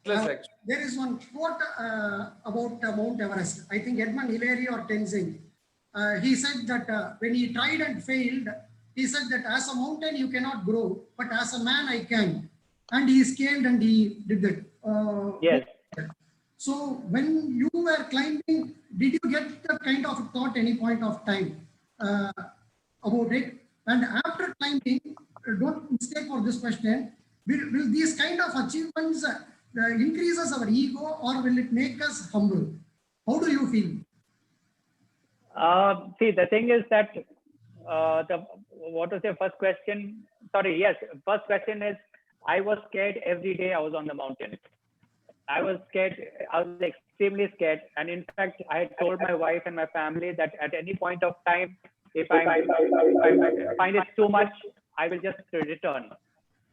There is one quote about Mount Everest. I think Edmund Hillary or Tenzing. He said that when he tried and failed, he said that as a mountain you cannot grow, but as a man I can. And he scaled and he did that. Yes. So when you were climbing, did you get that kind of thought any point of time about it? And after climbing, don't mistake for this question, will these kind of achievements increases our ego or will it make us humble? How do you feel? See, the thing is that what was your first question? Sorry, yes. First question is, I was scared every day I was on the mountain. I was scared. I was extremely scared. And in fact, I had told my wife and my family that at any point of time, if I find it too much, I will just return.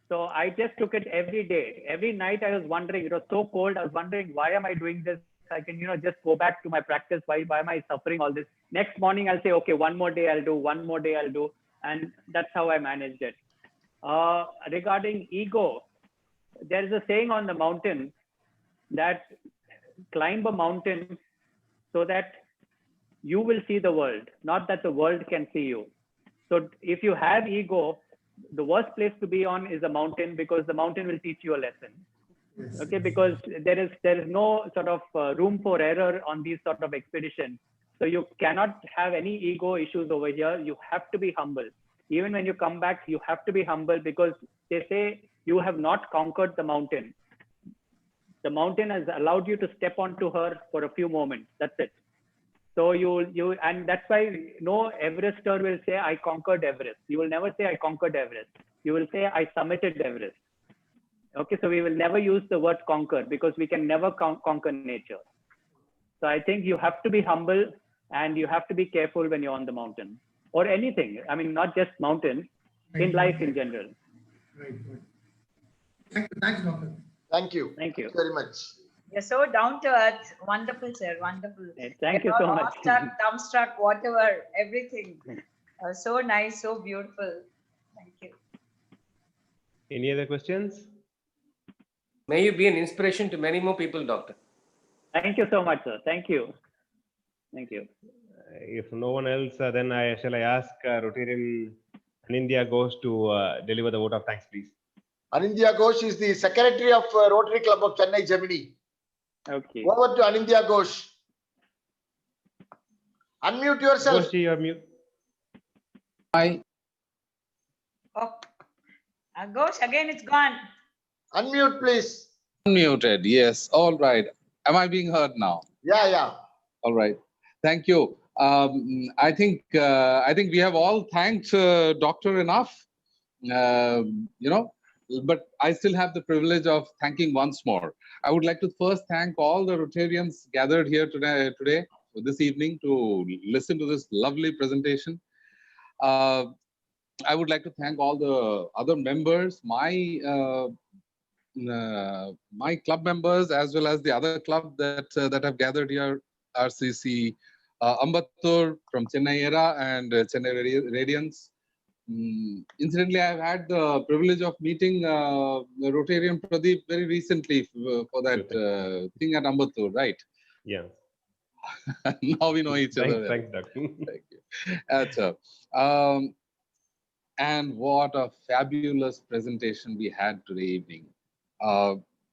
So I just took it every day. Every night I was wondering, it was so cold. I was wondering, why am I doing this? I can, just go back to my practice. Why am I suffering all this? Next morning, I'll say, okay, one more day I'll do, one more day I'll do. and that's how I managed it. Regarding ego, there is a saying on the mountain that climb a mountain so that you will see the world, not that the world can see you. So if you have ego, the worst place to be on is a mountain, because the mountain will teach you a lesson. Yes. Okay, because there is no sort of room for error on these sort of expeditions. So you cannot have any ego issues over here. You have to be humble. Even when you come back, you have to be humble, because they say you have not conquered the mountain. The mountain has allowed you to step onto her for a few moments. That's it. So and that's why no Everester will say, I conquered Everest. You will never say, I conquered Everest. You will say, I summited Everest. Okay, so we will never use the word conquer, because we can never conquer nature. So I think you have to be humble, and you have to be careful when you're on the mountain, or anything. I mean, not just mountain, in life in general. Right. Thanks, Doctor. Thank you. Thank you. Very much. You're so down to earth. Wonderful, sir. Wonderful. Thank you so much. Awestruck, dumbstruck, whatever, everything. So nice, so beautiful. Thank you. Any other questions? May you be an inspiration to many more people, Doctor. Thank you so much, sir. Thank you. Thank you. If no one else, then shall I ask Rotarian Anindya Ghosh to deliver the vote of thanks, please. Anindya Ghosh is the Secretary of Rotary Club of Chennai, Gemini. Okay. Over to Anindya Ghosh. Unmute yourself. Ghosh, you're mute. Hi. Oh, Ghosh, again it's gone. Unmute, please. Unmuted. Yes. All right. Am I being heard now? Yeah. All right. Thank you. I think we have all thanked Doctor enough. But I still have the privilege of thanking once more. I would like to first thank all the Rotarians gathered here today, this evening, to listen to this lovely presentation. I would like to thank all the other members, my club members, as well as the other club that have gathered here, RCC Ambattur from Chennai Era and Chennai Radiance. Incidentally, I've had the privilege of meeting Rotarian Pradeep very recently for that thing at Ambattur, right? Yeah. Now we know each other. Thanks, Doctor. Thank you. And what a fabulous presentation we had today evening.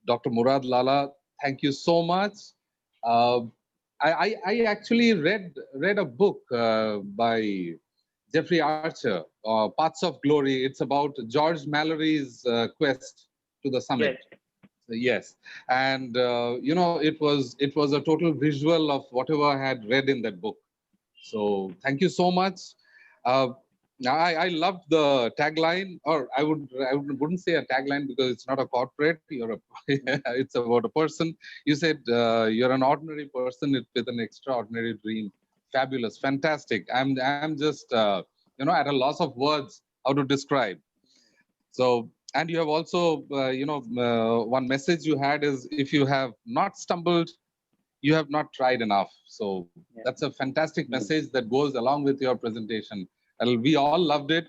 Dr. Murad, Lala, thank you so much. I actually read a book by Jeffrey Archer, Paths of Glory. It's about George Mallory's quest to the summit. Yes. And it was a total visual of whatever I had read in that book. So thank you so much. I loved the tagline, or I wouldn't say a tagline, because it's not a corporate. It's about a person. You said you're an ordinary person with an extraordinary dream. Fabulous, fantastic. I'm just at a loss of words how to describe. So, and you have also one message you had is, if you have not stumbled, you have not tried enough. So that's a fantastic message that goes along with your presentation. And we all loved it.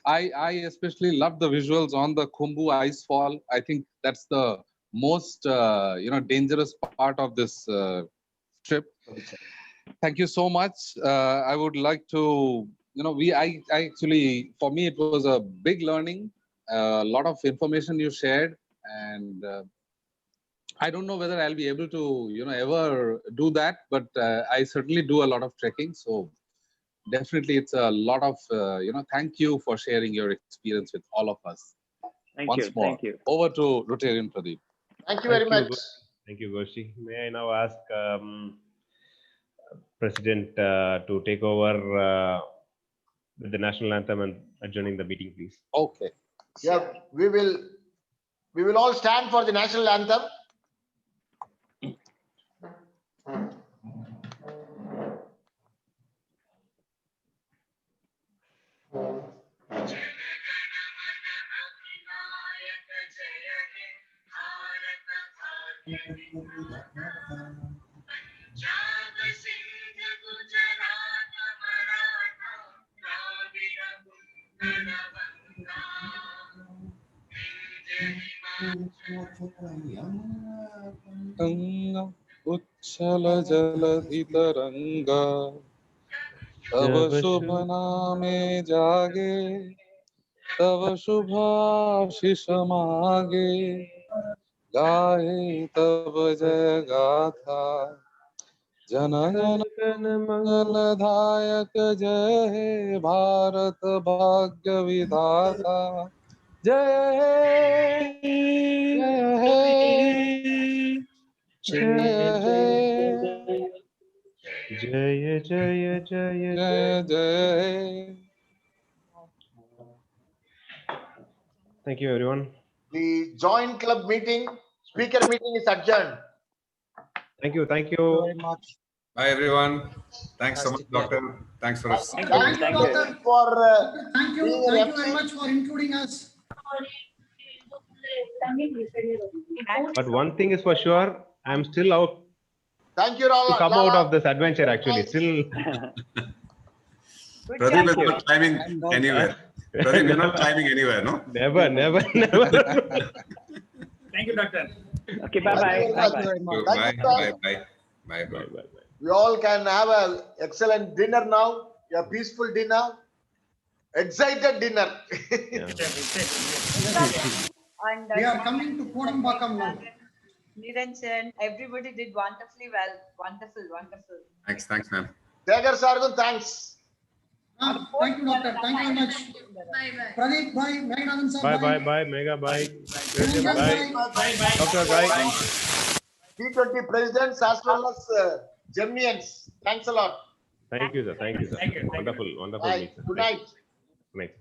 I especially loved the visuals on the Khumbu ice fall. I think that's the most dangerous part of this trip. Thank you so much. I would like to, I actually, for me, it was a big learning, a lot of information you shared, and I don't know whether I'll be able to, ever do that, but I certainly do a lot of trekking. So definitely it's a lot of, thank you for sharing your experience with all of us. Once more. Thank you. Over to Rotarian Pradeep. Thank you very much. Thank you, Goshi. May I now ask President to take over with the national anthem and adjourning the meeting, please. Okay. Yeah, we will all stand for the national anthem. Ganga उच्छल जलधितरंगा तव शुभ नामे जागे तव शुभाशिष मागे गाहे तव जय गाथा जन गण मंगलदायक जय हे भारत भाग्य विधाता जय हे जय हे जय हे जय जय जय जय जय Thank you, everyone. The joint club meeting, speaker meeting is adjourned. Thank you. Thank you. Very much. Bye, everyone. Thanks so much, doctor. Thanks for us. Thank you, doctor, for Thank you. being an Thank you MC. very much for including us. But one thing is for sure, I'm still out Thank you, Lala. to come out of this adventure. Actually, still. Pradeep is not climbing anywhere. Pradeep, you're not climbing anywhere, no? Never, never, never. Thank you, doctor. Okay, bye-bye. Thank you Bye-bye. very much. Bye, Thank you, bye, sir. bye, bye, bye. We all can have an excellent dinner now, a peaceful dinner, excited dinner. And We are coming to Kodambakam now. Niranjan, everybody did wonderfully well. Wonderful, wonderful. Thanks, ma'am. Jagar Sargun, thanks. Thank you, doctor. Thank you very much. Pradeep, bye. Meghanathan sir, Bye, bye, bye. Mega, bye. Bye. Doctor, bye. T20 presidents as well as Geminians. Thanks a lot. Thank you, sir. Thank you, sir. Thank you. Wonderful, wonderful. Bye. meet, sir. Good night. Good night.